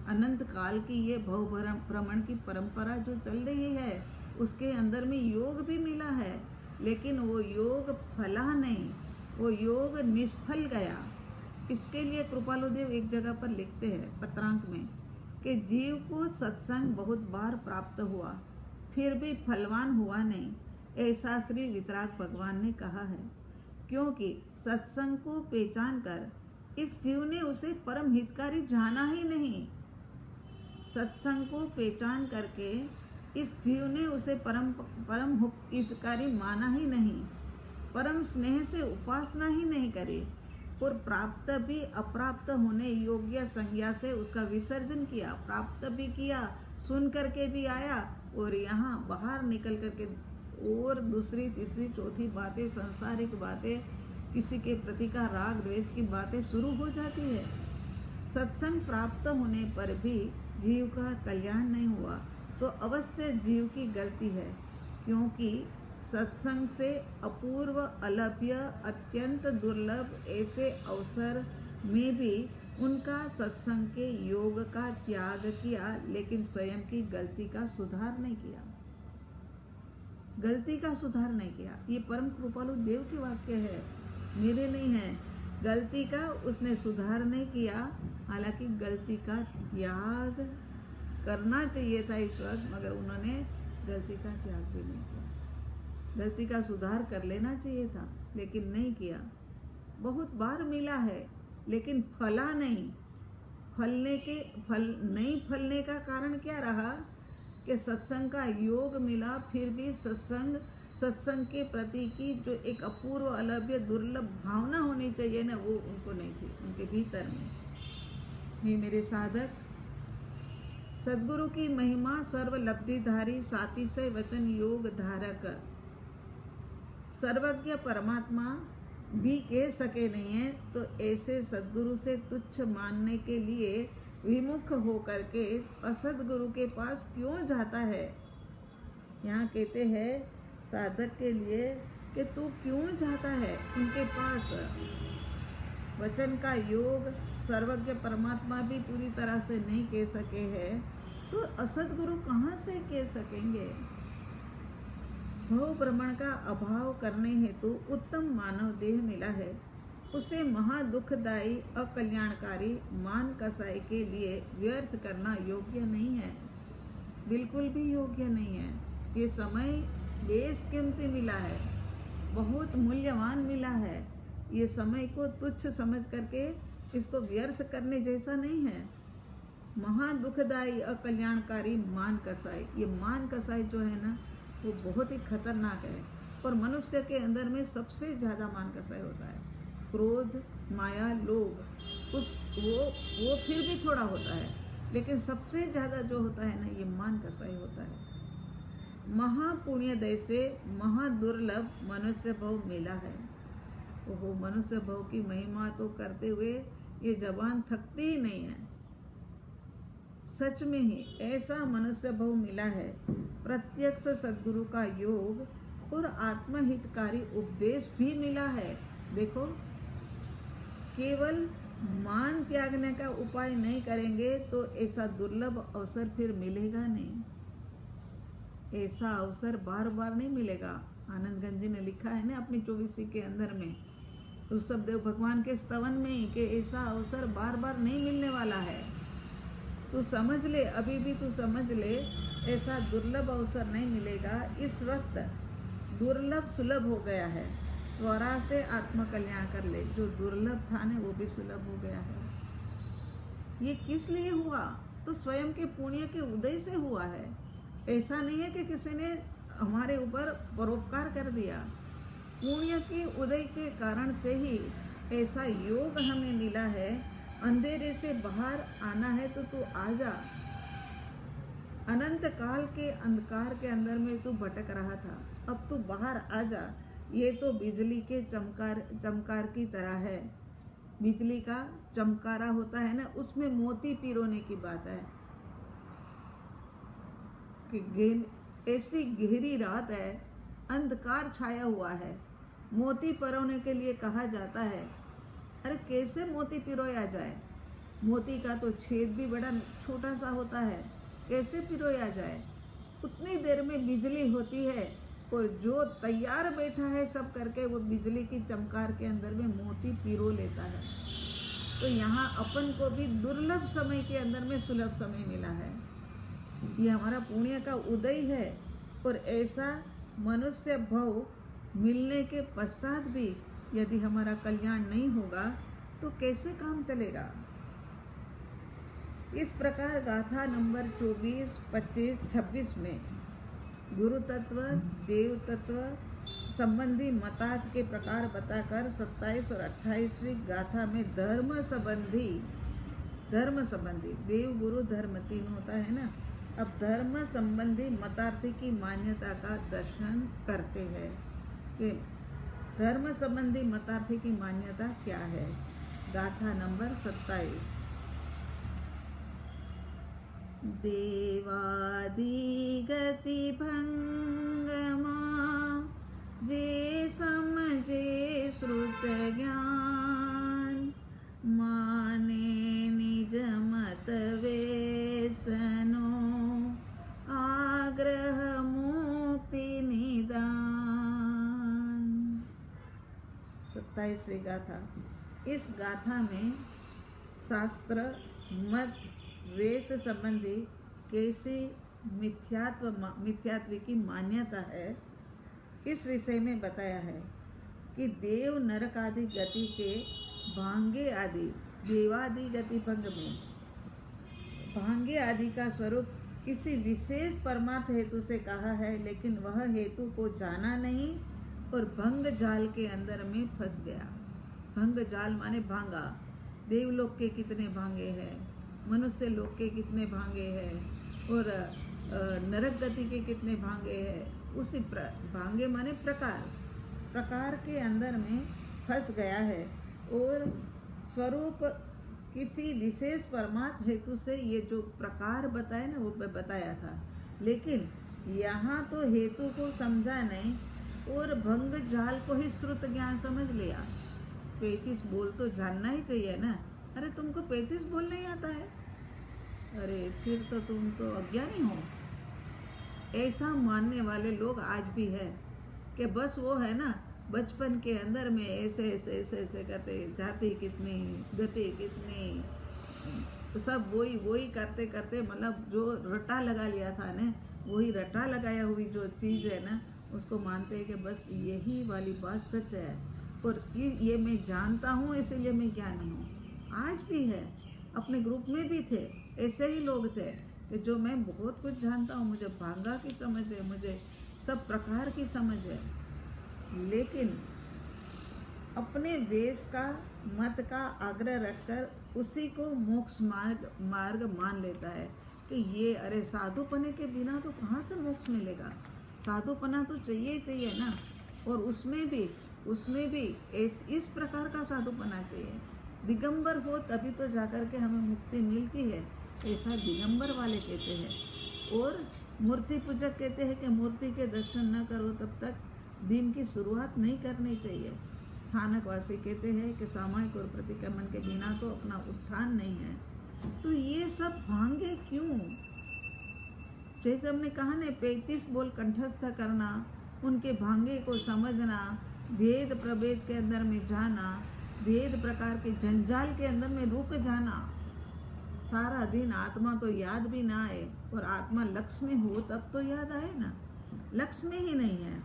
S1: अनंत काल की ये भव भ्रमण की परंपरा जो चल रही है उसके अंदर में योग भी मिला है, लेकिन वो योग फला नहीं, वो योग निष्फल गया। इसके लिए कृपालुदेव एक जगह पर लिखते हैं पत्रांक में कि जीव को सत्संग बहुत बार प्राप्त हुआ फिर भी फलवान हुआ नहीं, ऐसा श्री वितराग भगवान ने कहा है। क्योंकि सत्संग को पहचान कर इस जीव ने उसे परम हितकारी जाना ही नहीं। सत्संग को पहचान करके इस जीव ने उसे परम हितकारी माना ही नहीं, परम स्नेह से उपासना ही नहीं करी, और प्राप्त भी अप्राप्त होने योग्य संज्ञा से उसका विसर्जन किया। प्राप्त भी किया, सुन करके भी आया, और यहाँ बाहर निकल करके और दूसरी तीसरी चौथी बातें, सांसारिक बातें, किसी के प्रति का राग द्वेष की बातें शुरू हो जाती है। सत्संग प्राप्त होने पर भी जीव का कल्याण नहीं हुआ तो अवश्य जीव की गलती है, क्योंकि सत्संग से अपूर्व, अलभ्य, अत्यंत दुर्लभ ऐसे अवसर में भी उनका सत्संग के योग का त्याग किया, लेकिन स्वयं की गलती का सुधार नहीं किया। गलती का सुधार नहीं किया। ये परम कृपालु देव के वाक्य है, मेरे नहीं है। गलती का उसने सुधार नहीं किया, हालांकि गलती का त्याग करना चाहिए था इस वक्त, मगर उन्होंने गलती का त्याग भी नहीं किया। गलती का सुधार कर लेना चाहिए था, लेकिन नहीं किया। बहुत बार मिला है, लेकिन फला नहीं। नहीं फलने का कारण क्या रहा कि सत्संग का योग मिला, फिर भी सत्संग के प्रति की जो एक अपूर्व, अलभ्य, दुर्लभ भावना होनी चाहिए ना, वो उनको नहीं थी, उनके भीतर में। ये मेरे साधक, सद्गुरु की महिमा सर्वलब्धिधारी, सातिशय वचन योग धारक, सर्वज्ञ परमात्मा भी कह सके नहीं है, तो ऐसे सद्गुरु से तुच्छ मानने के लिए विमुख होकर के असद्गुरु के पास क्यों जाता है। यहाँ कहते हैं साधक के लिए कि तू क्यों जाता है उनके पास। वचन का योग सर्वज्ञ परमात्मा भी पूरी तरह से नहीं कह सके हैं, तो असद्गुरु कहाँ से कह सकेंगे। भव भ्रमण का अभाव करने हेतु उत्तम मानव देह मिला है, उसे महादुखदायी, अकल्याणकारी मान कसाई के लिए व्यर्थ करना योग्य नहीं है, बिल्कुल भी योग्य नहीं है। ये समय बेशकीमती मिला है, बहुत मूल्यवान मिला है। ये समय को तुच्छ समझ करके इसको व्यर्थ करने जैसा नहीं है। महादुखदायी, अकल्याणकारी मान कसाई, ये मान कसाई जो है ना, वो बहुत ही खतरनाक है। और मनुष्य के अंदर में सबसे ज़्यादा मान कसाई होता है। क्रोध, माया, लोभ, वो फिर भी थोड़ा होता है, लेकिन सबसे ज़्यादा जो होता है ना, ये मान कसाई होता है। महापुण्यदय से महादुर्लभ मनुष्य भव मिला है। वो मनुष्य भव की महिमा तो करते हुए ये जबान थकती ही नहीं है। सच में ही ऐसा मनुष्य भव मिला है। प्रत्यक्ष सद्गुरु का योग और आत्महितकारी उपदेश भी मिला है। देखो, केवल मान त्यागने का उपाय नहीं करेंगे तो ऐसा दुर्लभ अवसर फिर मिलेगा नहीं। ऐसा अवसर बार बार नहीं मिलेगा। आनंदगंज जी ने लिखा है ना अपनी 24 के अंदर में, ऋषभदेव भगवान के स्तवन में ही, कि ऐसा अवसर बार बार नहीं मिलने वाला है। तू समझ ले, अभी भी तू समझ ले, ऐसा दुर्लभ अवसर नहीं मिलेगा। इस वक्त दुर्लभ सुलभ हो गया है। त्वरा से आत्मकल्याण कर ले। जो दुर्लभ था ना वो भी सुलभ हो गया है। ये किस लिए हुआ? तो स्वयं के पुण्य के उदय से हुआ है। ऐसा नहीं है कि किसी ने हमारे ऊपर परोपकार कर दिया। पुण्य के उदय के कारण से ही ऐसा योग हमें मिला है। अंधेरे से बाहर आना है तो तू आ जा। अनंत काल के अंधकार के अंदर में तू भटक रहा था, अब तू बाहर आ जा। ये तो बिजली के चमकार की तरह है। बिजली का चमकारा होता है ना, उसमें मोती पिरोने की बात है कि ऐसी गहरी रात है, अंधकार छाया हुआ है, मोती पिरोने के लिए कहा जाता है। अरे कैसे मोती पिरोया जाए? मोती का तो छेद भी बड़ा छोटा सा होता है, कैसे पिरोया जाए? उतनी देर में बिजली होती है और जो तैयार बैठा है सब करके वो बिजली की चमकार के अंदर में मोती पिरो लेता है। तो यहाँ अपन को भी दुर्लभ समय के अंदर में सुलभ समय मिला है। ये हमारा पुण्य का उदय है। और ऐसा मनुष्य भव मिलने के पश्चात भी यदि हमारा कल्याण नहीं होगा तो कैसे काम चलेगा? इस प्रकार गाथा नंबर 24, 25, 26 में गुरु तत्व, देव तत्व संबंधी मतार्थ के प्रकार बताकर 27 और 28वीं गाथा में धर्म संबंधी देव गुरु धर्म तीन होता है ना। अब धर्म संबंधी मतार्थ की मान्यता का दर्शन करते हैं कि धर्म संबंधी मतार्थ की मान्यता क्या है। गाथा नंबर 27। देवादि गति भंगमा जे समझे श्रुत ज्ञान, माने निज मत वेसनो आग्रह मुक्ति निदान। 27वीं गाथा। इस गाथा में शास्त्र मत वेश संबंधी कैसे मिथ्यात्व की मान्यता है, इस विषय में बताया है कि देव नरक आदि गति के भांगे आदि, देवादि गति भंग में भांगे आदि का स्वरूप किसी विशेष परमार्थ हेतु से कहा है, लेकिन वह हेतु को जाना नहीं और भंग जाल के अंदर में फंस गया। भंग जाल माने भांगा। देवलोक के कितने भांगे हैं, मनुष्य लोक के कितने भांगे हैं और नरक गति के कितने भांगे हैं। उसी भांगे माने प्रकार के अंदर में फंस गया है और स्वरूप किसी विशेष परमार्थ हेतु से ये जो प्रकार बताए ना वो बताया था, लेकिन यहाँ तो हेतु को समझा नहीं और भंग जाल को ही श्रुत ज्ञान समझ लिया। 35 बोल तो जानना ही चाहिए ना। अरे तुमको 35 बोल नहीं आता है? अरे फिर तो तुम तो अज्ञानी हो। ऐसा मानने वाले लोग आज भी है कि बस वो है ना, बचपन के अंदर में ऐसे करते, जाति कितनी, गति कितनी, तो सब वही करते करते मतलब जो रटा लगा लिया था ना, वही रटा लगाया हुई जो चीज़ है ना, उसको मानते हैं कि बस यही वाली बात सच है और ये मैं जानता हूँ इसलिए मैं ज्ञानी हूँ। आज भी है, अपने ग्रुप में भी थे ऐसे ही लोग थे कि जो मैं बहुत कुछ जानता हूँ, मुझे भांगा की समझ है, मुझे सब प्रकार की समझ है, लेकिन अपने वेश का मत का आग्रह रखकर उसी को मोक्ष मार्ग मान लेता है कि ये अरे साधुपने के बिना तो कहाँ से मोक्ष मिलेगा? साधुपना तो चाहिए ना। और उसमें भी इस प्रकार का साधुपना चाहिए। दिगंबर हो तभी तो जाकर के हमें मुक्ति मिलती है, ऐसा दिगंबर वाले कहते हैं। और मूर्ति पूजक कहते हैं कि मूर्ति के दर्शन न करो तब तक दिन की शुरुआत नहीं करनी चाहिए। स्थानकवासी कहते हैं कि सामायिक और प्रतिक्रमण के बिना तो अपना उत्थान नहीं है। तो ये सब भांगे क्यों? जैसे हमने कहा ना, 35 बोल कंठस्थ करना, उनके भांगे को समझना, भेद प्रभेद के अंदर में जाना, भेद प्रकार के जंजाल के अंदर में रुक जाना, सारा दिन आत्मा तो याद भी ना आए, और आत्मा लक्ष्य में हो तब तो याद आए ना, लक्ष्य में ही नहीं है।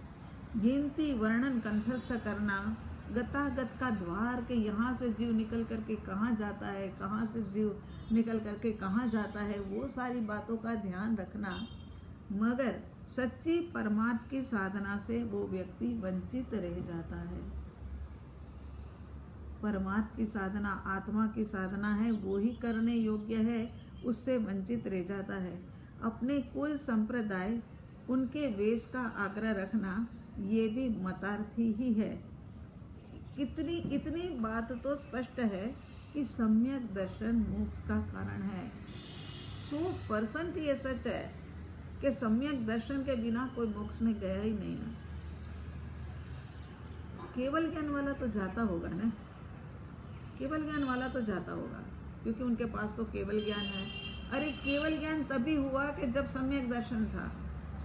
S1: गिनती वर्णन कंठस्थ करना, गतागत का द्वार के यहाँ से जीव निकल करके कहाँ जाता है, कहाँ से जीव निकल करके कहाँ जाता है, वो सारी बातों का ध्यान रखना, मगर सच्ची परमात्मा की साधना से वो व्यक्ति वंचित रह जाता है। परमात्मा की साधना, आत्मा की साधना है, वो ही करने योग्य है, उससे वंचित रह जाता है। अपने कुल संप्रदाय, उनके वेश का आग्रह रखना, ये भी मतार्थी ही है। इतनी बात तो स्पष्ट है कि सम्यक दर्शन मोक्ष का कारण है। 100% ये सच है कि सम्यक दर्शन के बिना कोई मोक्ष में गया ही नहीं है। केवल ज्ञान वाला तो जाता होगा ना, केवल ज्ञान वाला तो जाता होगा, क्योंकि उनके पास तो केवल ज्ञान है। अरे केवल ज्ञान तभी हुआ कि जब सम्यक दर्शन था।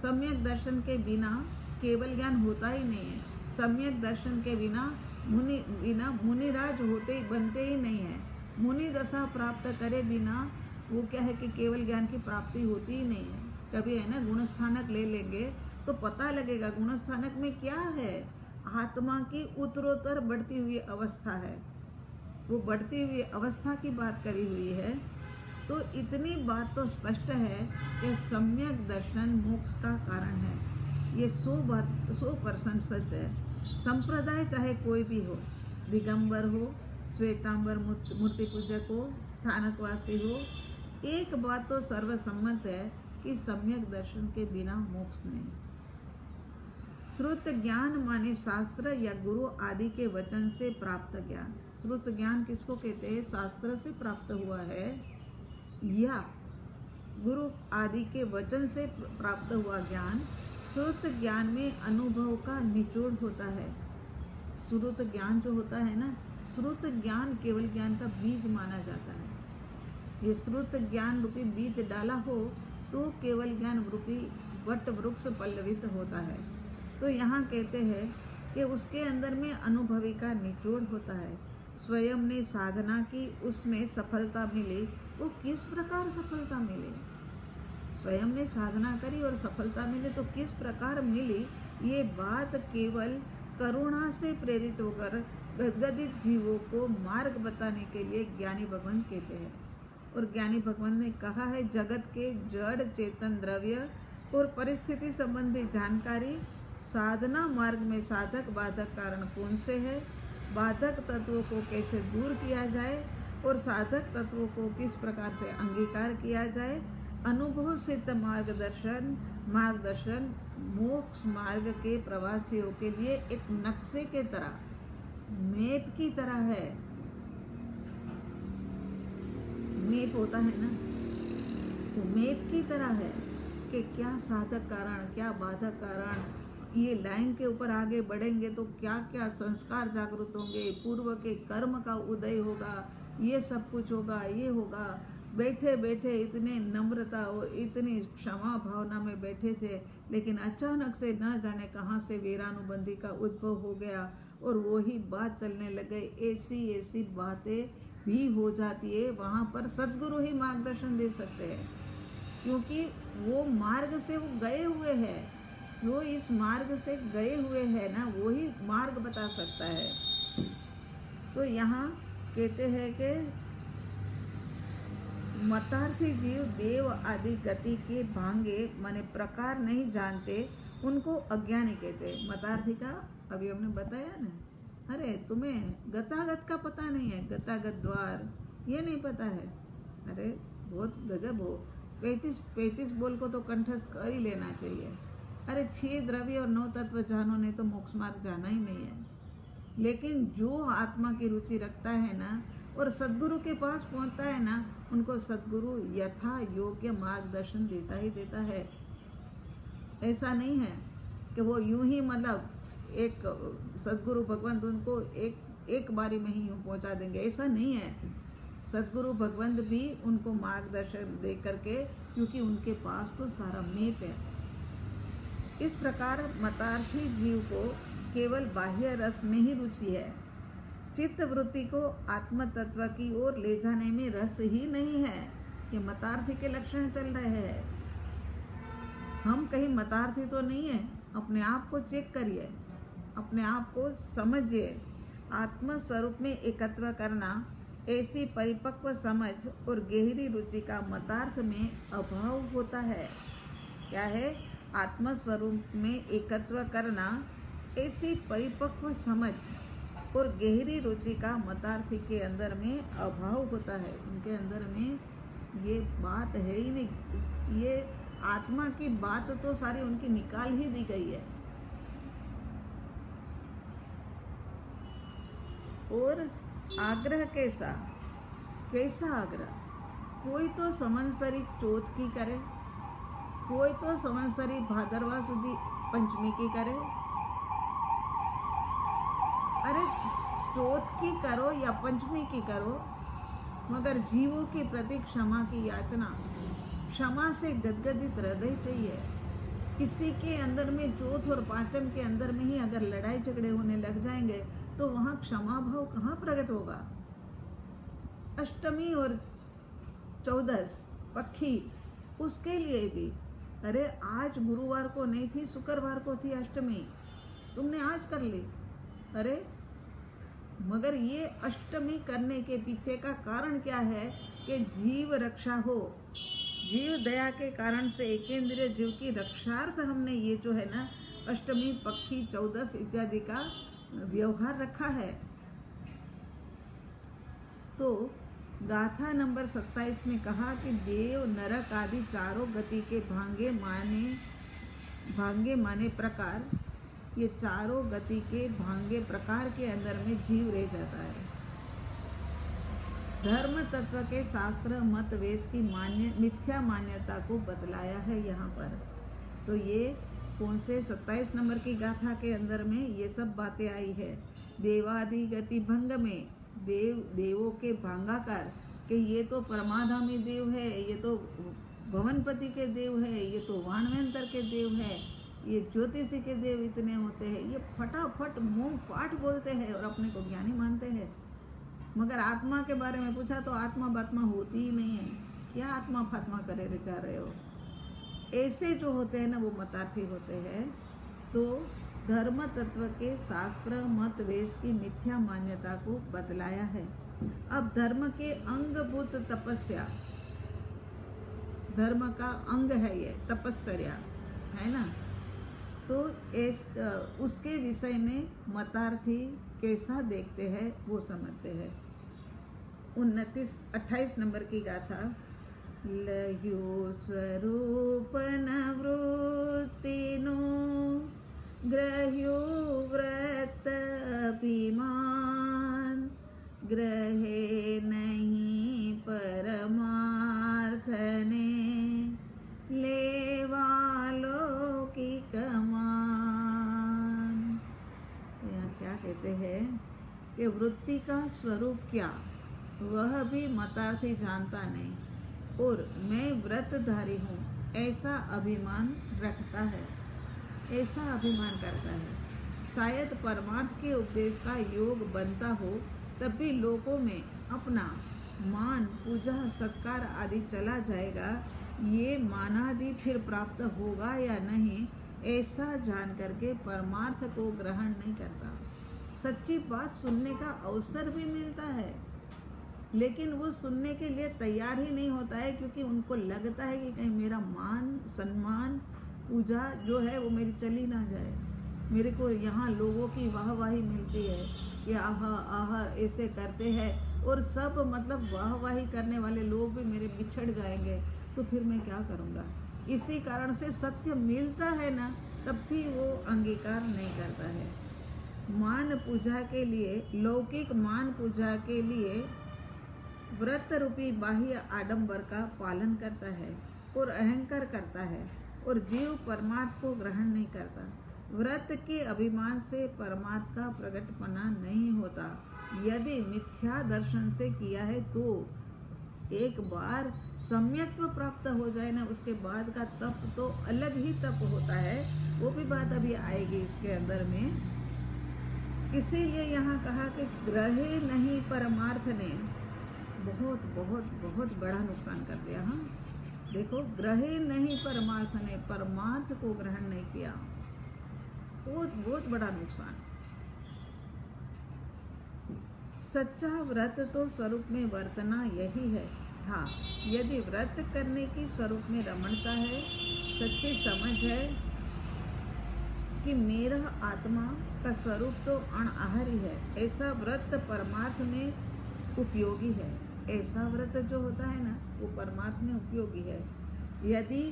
S1: सम्यक दर्शन के बिना केवल ज्ञान होता ही नहीं है। सम्यक दर्शन के बिना मुनिराज होते बनते ही नहीं है। मुनि दशा प्राप्त करे बिना वो क्या है कि केवल ज्ञान की प्राप्ति होती ही नहीं है। कभी है ना गुणस्थानक ले लेंगे तो पता लगेगा गुणस्थानक में क्या है, आत्मा की उत्तरोत्तर बढ़ती हुई अवस्था है, वो बढ़ती हुई अवस्था की बात करी हुई है। तो इतनी बात तो स्पष्ट है कि सम्यक दर्शन मोक्ष का कारण है। ये 100% सच है। संप्रदाय चाहे कोई भी हो, दिगंबर हो, श्वेतांबर मूर्ति पूजक हो, स्थानकवासी हो, एक बात तो सर्वसम्मत है कि सम्यक दर्शन के बिना मोक्ष नहीं। श्रुत ज्ञान माने शास्त्र या गुरु आदि के वचन से प्राप्त ज्ञान। श्रुत ज्ञान किसको कहते हैं? शास्त्र से प्राप्त हुआ है या गुरु आदि के वचन से प्राप्त हुआ ज्ञान। श्रुत ज्ञान में अनुभव का निचोड़ होता है। श्रुत ज्ञान जो होता है ना, श्रुत ज्ञान केवल ज्ञान का बीज माना जाता है। ये श्रुत ज्ञान रूपी बीज डाला हो तो केवल ज्ञान रूपी वट वृक्ष पल्लवित होता है। तो यहाँ कहते हैं कि उसके अंदर में अनुभवी का निचोड़ होता है। स्वयं ने साधना की, उसमें सफलता मिली। वो किस प्रकार सफलता मिली? स्वयं ने साधना करी और सफलता मिली तो किस प्रकार मिली? ये बात केवल करुणा से प्रेरित होकर गदगदित जीवों को मार्ग बताने के लिए ज्ञानी भगवान कहते हैं। और ज्ञानी भगवान ने कहा है, जगत के जड़ चेतन द्रव्य और परिस्थिति संबंधी जानकारी साधना मार्ग में साधक बाधक कारण कौन से है, बाधक तत्वों को कैसे दूर किया जाए और साधक तत्वों को किस प्रकार से अंगीकार किया जाए, अनुभव सिद्ध मार्गदर्शन मोक्ष मार्ग के प्रवासियों के लिए एक नक्शे के तरह, मैप की तरह है। मैप होता है ना, तो मैप की तरह है कि क्या साधक कारण, क्या बाधक कारण, ये लाइन के ऊपर आगे बढ़ेंगे तो क्या क्या संस्कार जागृत होंगे, पूर्व के कर्म का उदय होगा, ये सब कुछ होगा, ये होगा। बैठे बैठे इतने नम्रता और इतनी क्षमा भावना में बैठे थे, लेकिन अचानक से न जाने कहाँ से वीरानुबंधी का उद्भव हो गया और वही बात चलने लगे। ऐसी बातें भी हो जाती है। वहाँ पर सद्गुरु ही मार्गदर्शन दे सकते हैं, क्योंकि वो मार्ग से वो गए हुए हैं। जो इस मार्ग से गए हुए हैं ना, वो ही मार्ग बता सकता है। तो यहाँ कहते हैं कि मतार्थी जीव देव आदि गति के भांगे माने प्रकार नहीं जानते, उनको अज्ञानी कहते हैं। मतार्थी का अभी हमने बताया ना, अरे तुम्हें गतागत का पता नहीं है, गतागत द्वार ये नहीं पता है। अरे बहुत गजब हो, 35 बोल को तो कंठस्थ कर ही लेना चाहिए। अरे 6 द्रव्य और 9 तत्व जानो, नहीं तो मोक्ष मार्ग जाना ही नहीं है। लेकिन जो आत्मा की रुचि रखता है ना और सद्गुरु के पास पहुंचता है ना, उनको सद्गुरु यथा योग्य मार्गदर्शन देता ही देता है। ऐसा नहीं है कि वो यूं ही मतलब एक सद्गुरु भगवंत उनको एक बारी में ही यूं पहुंचा देंगे, ऐसा नहीं है। सद्गुरु भगवंत भी उनको मार्गदर्शन दे करके, क्योंकि उनके पास तो सारा मैप है। इस प्रकार मतार्थी जीव को केवल बाह्य रस में ही रुचि है। चित्त वृत्ति को आत्म तत्व की ओर ले जाने में रस ही नहीं है। ये मतार्थी के लक्षण चल रहे हैं। हम कहीं मतार्थी तो नहीं है। अपने आप को चेक करिए, अपने आप को समझिए। आत्म स्वरूप में एकत्व करना, ऐसी परिपक्व समझ और गहरी रुचि का मतार्थ में अभाव होता है। क्या है? आत्म स्वरूप में एकत्व करना, ऐसी परिपक्व समझ और गहरी रुचि का मतार्थी के अंदर में अभाव होता है। उनके अंदर में ये बात है ही नहीं। ये आत्मा की बात तो सारी उनकी निकाल ही दी गई है। और आग्रह कैसा आग्रह? कोई तो संवत्सरी चौथ की करे, कोई तो संवत्सरी भादरवा सुदी पंचमी की करे। अरे चौथ की करो या पंचमी की करो, मगर जीवों के प्रति क्षमा की याचना, क्षमा से गदगदित हृदय चाहिए। किसी के अंदर में चौथ और पांचम के अंदर में ही अगर लड़ाई झगड़े होने लग जाएंगे तो वहाँ क्षमा भाव कहाँ प्रकट होगा? अष्टमी और चौदस पक्षी, उसके लिए भी, अरे आज गुरुवार को नहीं थी, शुक्रवार को थी अष्टमी, तुमने आज कर ली। अरे मगर ये अष्टमी करने के पीछे का कारण क्या है? कि जीव रक्षा हो। जीव दया के कारण से एकेंद्रीय जीव की रक्षार्थ हमने ये जो है ना अष्टमी, पक्षी, चौदस इत्यादि का व्यवहार रखा है। तो गाथा नंबर 27 में कहा कि देव, नरक आदि चारों गति के भांगे माने प्रकार, ये चारों गति के भांगे प्रकार के अंदर में जीव रह जाता है। धर्म तत्व के शास्त्र मत वेश की मिथ्या मान्यता को बतलाया है यहाँ पर। तो ये कौन से 27 नंबर की गाथा के अंदर में ये सब बातें आई है। देवादि गति भंग में देवों के भांगाकार कि ये तो परमाधामी देव है, ये तो भवनपति के देव है, ये तो वाणवेंतर के देव है, ये ज्योतिषी के देव इतने होते हैं। ये फटाफट मुंह पाठ बोलते हैं और अपने को ज्ञानी मानते हैं। मगर आत्मा के बारे में पूछा तो आत्मा बात्मा होती ही नहीं है। क्या आत्मा फात्मा करे जा रहे हो? ऐसे जो होते हैं ना वो मतार्थी होते हैं। तो धर्म तत्व के शास्त्र मत वेश की मिथ्या मान्यता को बतलाया है। अब धर्म के अंगभूत तपस्या, धर्म का अंग है ये तपस्या, है ना। तो उसके विषय में मतार्थी कैसा देखते हैं वो समझते हैं। 28 नंबर की गाथा। लयो स्वरूप नवृत्तिनो ग्रह्यो व्रत अभिमान, ग्रहे नहीं परमार्थ ने लेवा लौकिक मान। यहाँ क्या कहते हैं कि वृत्ति का स्वरूप क्या, वह भी मतार्थी जानता नहीं, और मैं व्रतधारी हूँ ऐसा अभिमान रखता है, ऐसा अभिमान करता है। शायद परमार्थ के उपदेश का योग बनता हो तब भी लोगों में अपना मान, पूजा, सत्कार आदि चला जाएगा। ये मानादि फिर प्राप्त होगा या नहीं, ऐसा जान करके परमार्थ को ग्रहण नहीं करता। सच्ची बात सुनने का अवसर भी मिलता है, लेकिन वो सुनने के लिए तैयार ही नहीं होता है, क्योंकि उनको लगता है कि कहीं मेरा मान, सम्मान, पूजा जो है वो मेरी चली ना जाए। मेरे को यहाँ लोगों की वाहवाही मिलती है कि आहा आहा ऐसे करते हैं, और सब मतलब वाहवाही करने वाले लोग भी मेरे बिछड़ जाएंगे, तो फिर मैं क्या करूँगा। इसी कारण से सत्य मिलता है ना, तब भी वो अंगीकार नहीं करता है। मान पूजा के लिए, लौकिक मान पूजा के लिए व्रत रूपी बाह्य आडंबर का पालन करता है और अहंकार करता है, और जीव परमात्मा को ग्रहण नहीं करता। व्रत के अभिमान से परमात्मा का प्रकटपना नहीं होता। यदि मिथ्या दर्शन से किया है तो एक बार सम्यक्त्व प्राप्त हो जाए ना, उसके बाद का तप तो अलग ही तप होता है। वो भी बात अभी आएगी इसके अंदर में। इसीलिए यहाँ कहा कि ग्रहे नहीं परमार्थ ने, बहुत बहुत बहुत बड़ा नुकसान कर दिया। हाँ देखो, ग्रहे नहीं परमार्थ ने, परमार्थ को ग्रहण नहीं किया, बहुत बहुत बड़ा नुकसान। सच्चा व्रत तो स्वरूप में वर्तना यही है। हाँ, यदि व्रत करने की स्वरूप में रमणता है, सच्ची समझ है कि मेरा आत्मा का स्वरूप तो अनाहरी है, ऐसा व्रत परमार्थ में उपयोगी है। ऐसा व्रत जो होता है ना, वो परमार्थ में उपयोगी है। यदि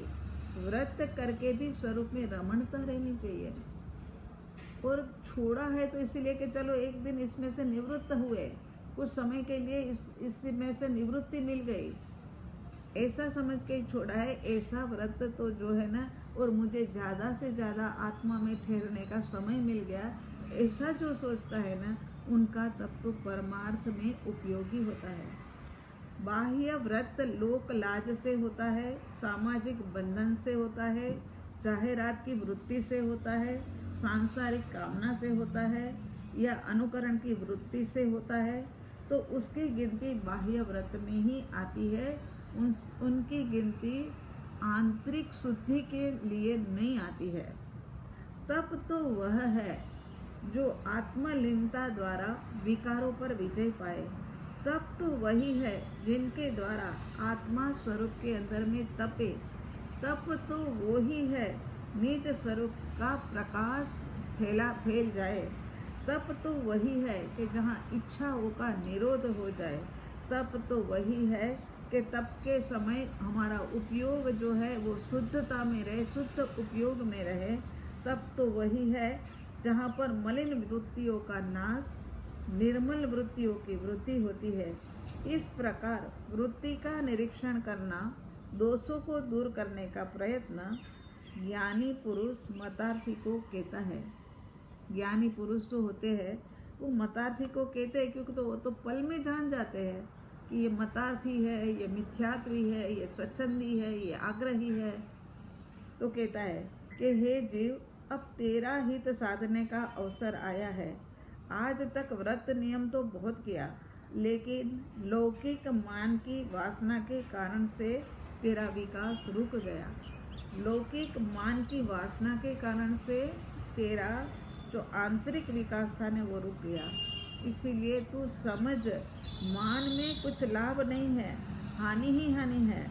S1: व्रत करके भी स्वरूप में रमणता रहनी चाहिए, और छोड़ा है तो इसीलिए कि चलो एक दिन इसमें से निवृत्त हुए, कुछ समय के लिए इसमें से निवृत्ति मिल गई, ऐसा समझ के छोड़ा है, ऐसा व्रत तो जो है ना, और मुझे ज़्यादा से ज़्यादा आत्मा में ठहरने का समय मिल गया, ऐसा जो सोचता है ना, उनका तब तो परमार्थ में उपयोगी होता है। बाह्य व्रत लोक लाज से होता है, सामाजिक बंधन से होता है, चाहे रात की वृत्ति से होता है, सांसारिक कामना से होता है, या अनुकरण की वृत्ति से होता है, तो उसकी गिनती बाह्य व्रत में ही आती है। उनकी गिनती आंतरिक शुद्धि के लिए नहीं आती है। तब तो वह है जो आत्मलीनता द्वारा विकारों पर विजय पाए। तब तो वही है जिनके द्वारा आत्मा स्वरूप के अंदर में तपे। तब तो वो ही है निज स्वरूप का प्रकाश फैल जाए। तब तो वही है कि जहाँ इच्छाओं का निरोध हो जाए। तब तो वही है कि तब के समय हमारा उपयोग जो है वो शुद्धता में रहे, शुद्ध उपयोग में रहे। तब तो वही है जहाँ पर मलिन वृत्तियों का नाश, निर्मल वृत्तियों की वृद्धि होती है। इस प्रकार वृत्ति का निरीक्षण करना, दोषों को दूर करने का प्रयत्न ज्ञानी पुरुष मतार्थी को कहता है। ज्ञानी पुरुष जो होते हैं वो मतार्थी को कहते हैं, क्योंकि तो वो तो पल में जान जाते हैं कि ये मतार्थी है, ये मिथ्यात्वी है, ये स्वच्छंदी है, ये आग्रही है। तो कहता है कि हे जीव, अब तेरा हित साधने का अवसर आया है। आज तक व्रत नियम तो बहुत किया, लेकिन लौकिक मान की वासना के कारण से तेरा विकास रुक गया। लौकिक मान की वासना के कारण से तेरा जो आंतरिक विकास था ना, वो रुक गया। इसीलिए तू समझ, मान में कुछ लाभ नहीं है, हानि ही हानि है।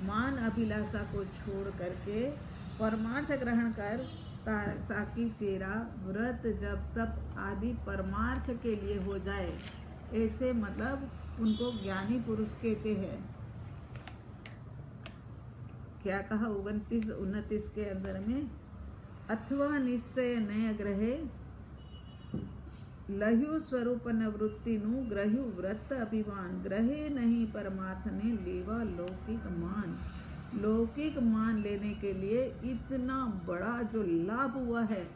S1: मान अभिलाषा को छोड़ करके परमार्थ ग्रहण कर, ताकि तेरा व्रत जब तब आदि परमार्थ के लिए हो जाए। ऐसे मतलब उनको ज्ञानी पुरुष कहते हैं। क्या कहा 29 के अंदर में, अथवा निश्चय नय ग्रहे लह्यु स्वरूप न वृत्ति नु ग्रह्यु व्रत अभिमान। ग्रहे नहीं परमार्थ ने लेवा लौकिक मान। लौकिक मान लेने के लिए इतना बड़ा जो लाभ हुआ है,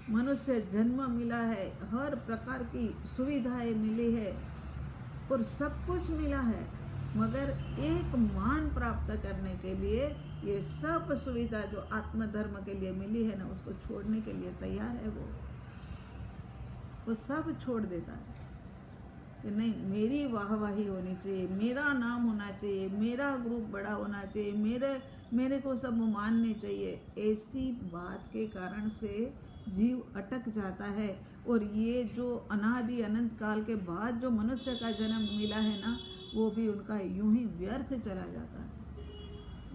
S1: मनुष्य जन्म मिला है, हर प्रकार की सुविधाएं मिली है और सब कुछ मिला है, मगर एक मान प्राप्त करने के लिए ये सब सुविधा जो आत्मधर्म के लिए मिली है ना, उसको छोड़ने के लिए तैयार है। वो सब छोड़ देता है कि नहीं, मेरी वाहवाही होनी चाहिए, मेरा नाम होना चाहिए, मेरा ग्रुप बड़ा होना चाहिए, मेरे को सब मानने चाहिए। ऐसी बात के कारण से जीव अटक जाता है। और ये जो अनादि अनंत काल के बाद जो मनुष्य का जन्म मिला है ना, वो भी उनका यूं ही व्यर्थ चला जाता है,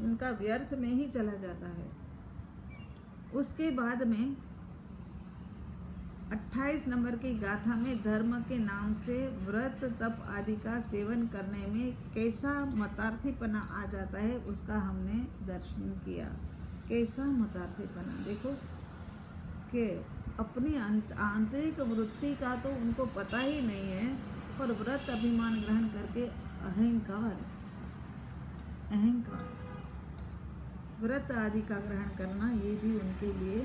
S1: उनका व्यर्थ में ही चला जाता है। उसके बाद में 28 नंबर की गाथा में धर्म के नाम से व्रत तप आदि का सेवन करने में कैसा मतार्थीपना आ जाता है, उसका हमने दर्शन किया। कैसा मतार्थीपना, देखो कि अपनी आंतरिक वृत्ति का तो उनको पता ही नहीं है, पर व्रत अभिमान ग्रहण करके अहंकार व्रत आदि का ग्रहण करना, ये भी उनके लिए।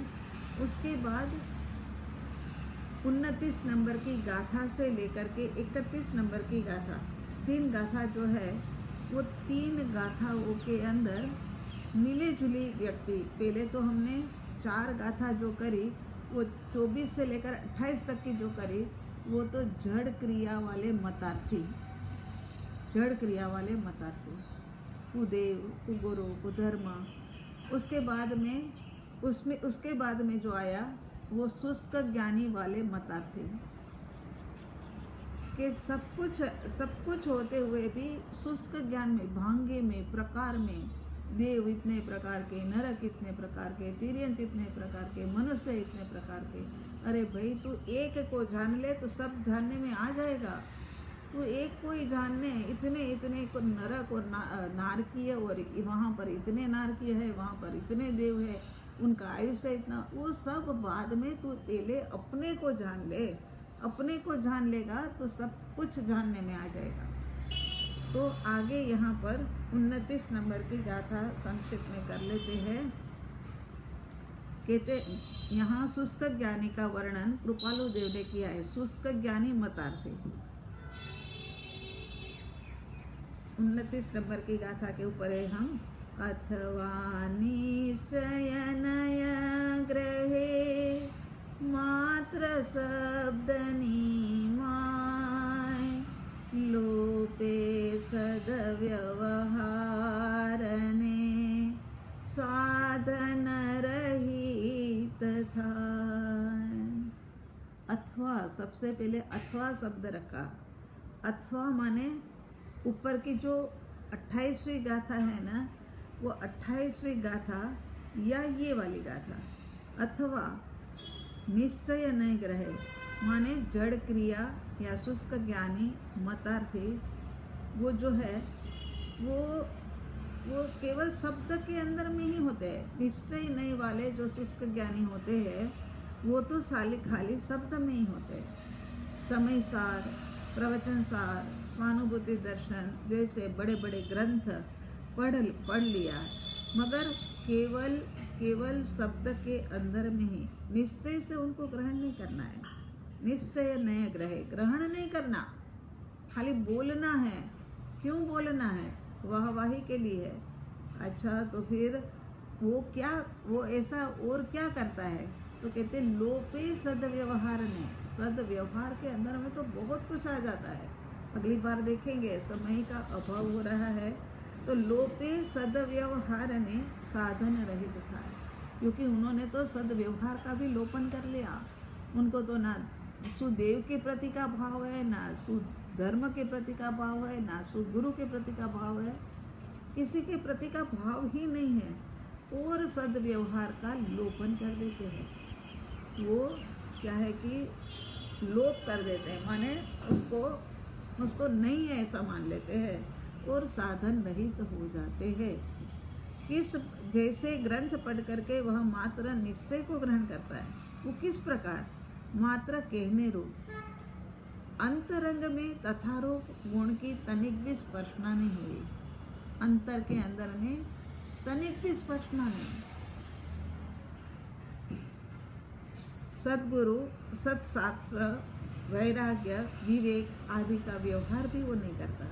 S1: उसके बाद 29 नंबर की गाथा से लेकर के 31 नंबर की गाथा, 3 गाथा जो है वो 3 गाथाओं के अंदर मिले जुली व्यक्ति। पहले तो हमने 4 गाथा जो करी वो 24 से लेकर 28 तक की जो करी, वो तो जड़ क्रिया वाले मतार्थी, जड़ क्रिया वाले मतार्थी, कुदेव, कुगुरु, कुधर्म। उसके बाद में जो आया वो शुष्क ज्ञानी वाले मतार्थी कि सब कुछ होते हुए भी शुष्क ज्ञान में, भांगे में, प्रकार में, देव इतने प्रकार के, नरक इतने प्रकार के, तिर्यंत इतने प्रकार के, मनुष्य इतने प्रकार के। अरे भाई, तू एक को जान ले तो सब जानने में आ जाएगा। तू एक को ही जानने, इतने को नरक और नारकीय, और वहाँ पर इतने नारकीय है, वहाँ पर इतने देव है, उनका आयुष्य इतना, वो सब बाद में तू पहले अपने को जान ले। अपने को जान लेगा तो सब कुछ जानने में आ जाएगा। तो आगे यहाँ पर 29 नंबर की गाथा संक्षिप्त में कर लेते हैं। कहते यहाँ शुष्क ज्ञानी का वर्णन कृपालु देव ने किया है। शुष्क ज्ञानी मतार्थी 29 नंबर की गाथा के ऊपर है हम। अथवा निशयनय ग्रहे मात्र शब्द निमाय लोपे सदव्यवहारने साधन रहित था। अथवा, सबसे पहले अथवा शब्द रखा। अथवा माने ऊपर की जो 28वीं गाथा है ना, वो 28वीं गाथा या ये वाली गाथा। अथवा निश्चय नहीं ग्रहे माने जड़ क्रिया या शुष्क ज्ञानी मतार्थी, वो जो है वो केवल शब्द के अंदर में ही होते हैं। निश्चय नहीं वाले जो शुष्क ज्ञानी होते हैं वो तो खाली शब्द में ही होते हैं। समय सार, प्रवचन सार, स्वानुभूति दर्शन जैसे बड़े बड़े ग्रंथ पढ़ लिया, मगर केवल शब्द के अंदर में ही। निश्चय से उनको ग्रहण नहीं करना है। निश्चय नए ग्रहण नहीं करना, खाली बोलना है। क्यों बोलना है? वाहवाही के लिए है। अच्छा, तो फिर वो ऐसा और क्या करता है? तो कहते लोपे सदव्यवहार ने, सदव्यवहार के अंदर में तो बहुत कुछ आ जाता है। अगली बार देखेंगे, समय का अभाव हो रहा है। तो लोपे सदव्यवहार ने साधन रहित था, क्योंकि उन्होंने तो सदव्यवहार का भी लोपन कर लिया। उनको तो ना सुदेव के प्रति का भाव है, ना सुधर्म के प्रति का भाव है, ना सुगुरु के प्रति का भाव है, किसी के प्रति का भाव ही नहीं है। और सदव्यवहार का लोपन कर देते हैं। वो क्या है कि लोप कर देते हैं, माने उसको नहीं है ऐसा मान लेते हैं और साधन रहित हो जाते हैं। जैसे ग्रंथ पढ़ करके वह मात्र निश्चय को ग्रहण करता है, वो किस प्रकार? मात्र कहने रूप, अंतरंग में तथारूप गुण की तनिक भी स्पर्शना नहीं हुई। अंतर के अंदर में तनिक भी स्पर्शना नहीं। सद्गुरु, सत्शास्त्र, वैराग्य, विवेक आदि का व्यवहार भी वो नहीं करता।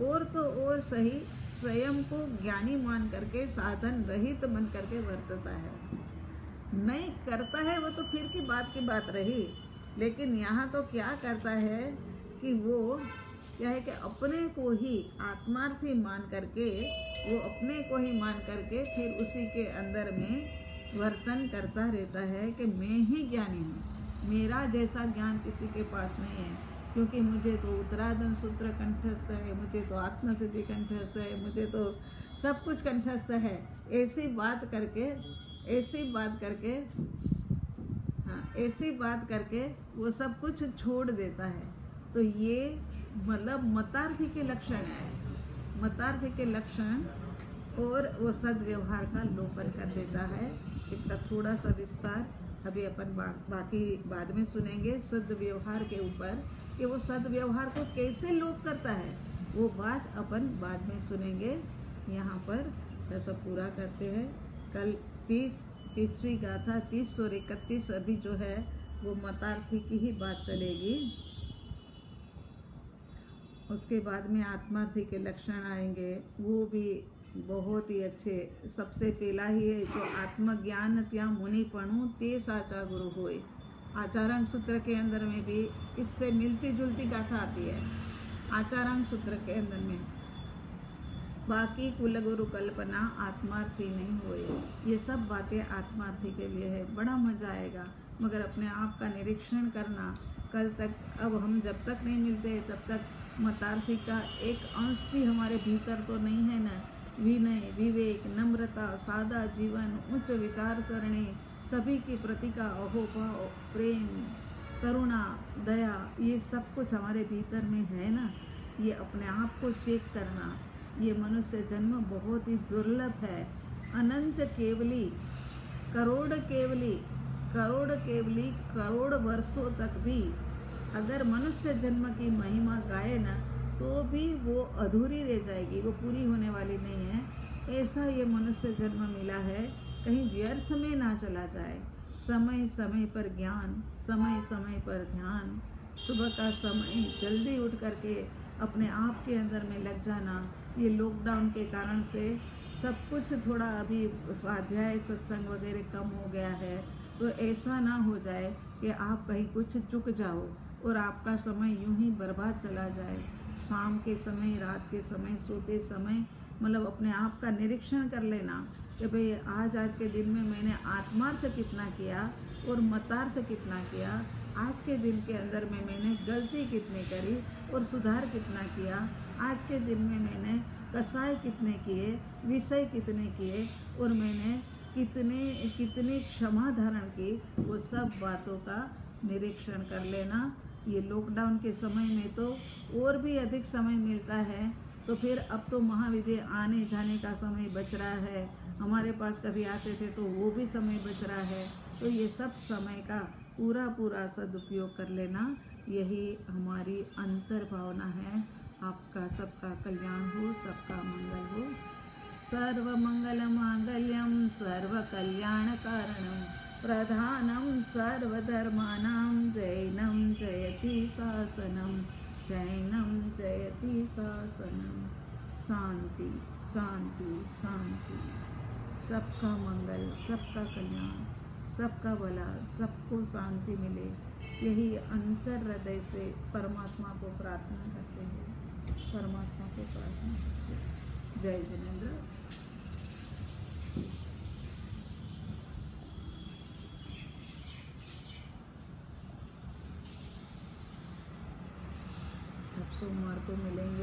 S1: और तो और सही स्वयं को ज्ञानी मान करके साधन रहित बन करके वर्तता है। नहीं करता है वो तो फिर की बात रही, लेकिन यहाँ तो क्या करता है कि वो क्या है कि अपने को ही आत्मार्थी मान करके, वो अपने को ही मान करके फिर उसी के अंदर में वर्तन करता रहता है कि मैं ही ज्ञानी हूँ, मेरा जैसा ज्ञान किसी के पास नहीं है, क्योंकि मुझे तो उत्तराधन सूत्र कंठस्थ है, मुझे तो आत्मसिद्धि कंठस्थ है, मुझे तो सब कुछ कंठस्थ है। ऐसी बात करके वो सब कुछ छोड़ देता है। तो ये मतलब मतार्थी के लक्षण है, मतार्थी के लक्षण। और वो सद्व्यवहार का लोपन कर देता है। इसका थोड़ा सा विस्तार अभी अपन बाकी बाद में सुनेंगे सद्व्यवहार के ऊपर, कि वो सद्व्यवहार को कैसे लोप करता है, वो बात अपन बाद में सुनेंगे। यहाँ पर ऐसा पूरा करते हैं। कल 30वीं गाथा 30 और 31 अभी जो है वो मतार्थी की ही बात चलेगी। उसके बाद में आत्मार्थी के लक्षण आएंगे, वो भी बहुत ही अच्छे। सबसे पहला ही है जो आत्मज्ञान त्या मुनिपणु ते साचा गुरु होए। आचार्य सूत्र के अंदर में भी इससे मिलती जुलती गाथा आती है। आचारांग सूत्र के अंदर में, बाकी कुलगुरु कल्पना आत्मार्थी नहीं होए। ये सब बातें आत्मार्थी के लिए है। बड़ा मजा आएगा, मगर अपने आप का निरीक्षण करना। कल तक, अब हम जब तक नहीं मिलते तब तक मतार्थी का एक अंश भी हमारे भीतर तो नहीं है ना। विनय, विवेक, नम्रता, सादा जीवन, उच्च विचार सरणी, सभी के प्रति का अहोभाव, प्रेम, करुणा, दया, ये सब कुछ हमारे भीतर में है ना। ये अपने आप को चेक करना। ये मनुष्य जन्म बहुत ही दुर्लभ है। अनंत केवली, करोड़ केवली, करोड़ केवली, करोड़ वर्षों तक भी अगर मनुष्य जन्म की महिमा गाए ना, तो भी वो अधूरी रह जाएगी, वो पूरी होने वाली नहीं है। ऐसा ये मनुष्य जन्म मिला है, कहीं व्यर्थ में ना चला जाए। समय समय पर ज्ञान, समय समय पर ध्यान, सुबह का समय जल्दी उठ करके अपने आप के अंदर में लग जाना। ये लॉकडाउन के कारण से सब कुछ थोड़ा अभी स्वाध्याय सत्संग वगैरह कम हो गया है, तो ऐसा ना हो जाए कि आप कहीं कुछ चूक जाओ और आपका समय यूं ही बर्बाद चला जाए। शाम के समय, रात के समय, सोते समय मतलब अपने आप का निरीक्षण कर लेना कि भाई आज के दिन में मैंने आत्मार्थ कितना किया और मतार्थ कितना किया। आज के दिन के अंदर में मैंने गलती कितनी करी और सुधार कितना किया। आज के दिन में मैंने कसाय कितने किए, विषय कितने किए और मैंने कितनी क्षमा धारण की, वो सब बातों का निरीक्षण कर लेना। ये लॉकडाउन के समय में तो और भी अधिक समय मिलता है, तो फिर अब तो महाविद्य आने जाने का समय बच रहा है। हमारे पास कभी आते थे तो वो भी समय बच रहा है। तो ये सब समय का पूरा सदुपयोग कर लेना, यही हमारी अंतर भावना है। आपका सबका कल्याण हो, सबका मंगल हो। सर्व मंगल मांगल्यम, सर्व कल्याण कारणम, प्रधानम सर्वधर्मानां, जैनं जयति शासनम, जैनं जयति शासनम। शांति शांति शांति। सबका मंगल, सबका कल्याण, सबका भला, सबको शांति मिले, यही अंतर हृदय से परमात्मा को प्रार्थना करते हैं। परमात्मा को प्रार्थना करते हैं। जय जिनेंद्र। अब सोमवार को मिलेंगे।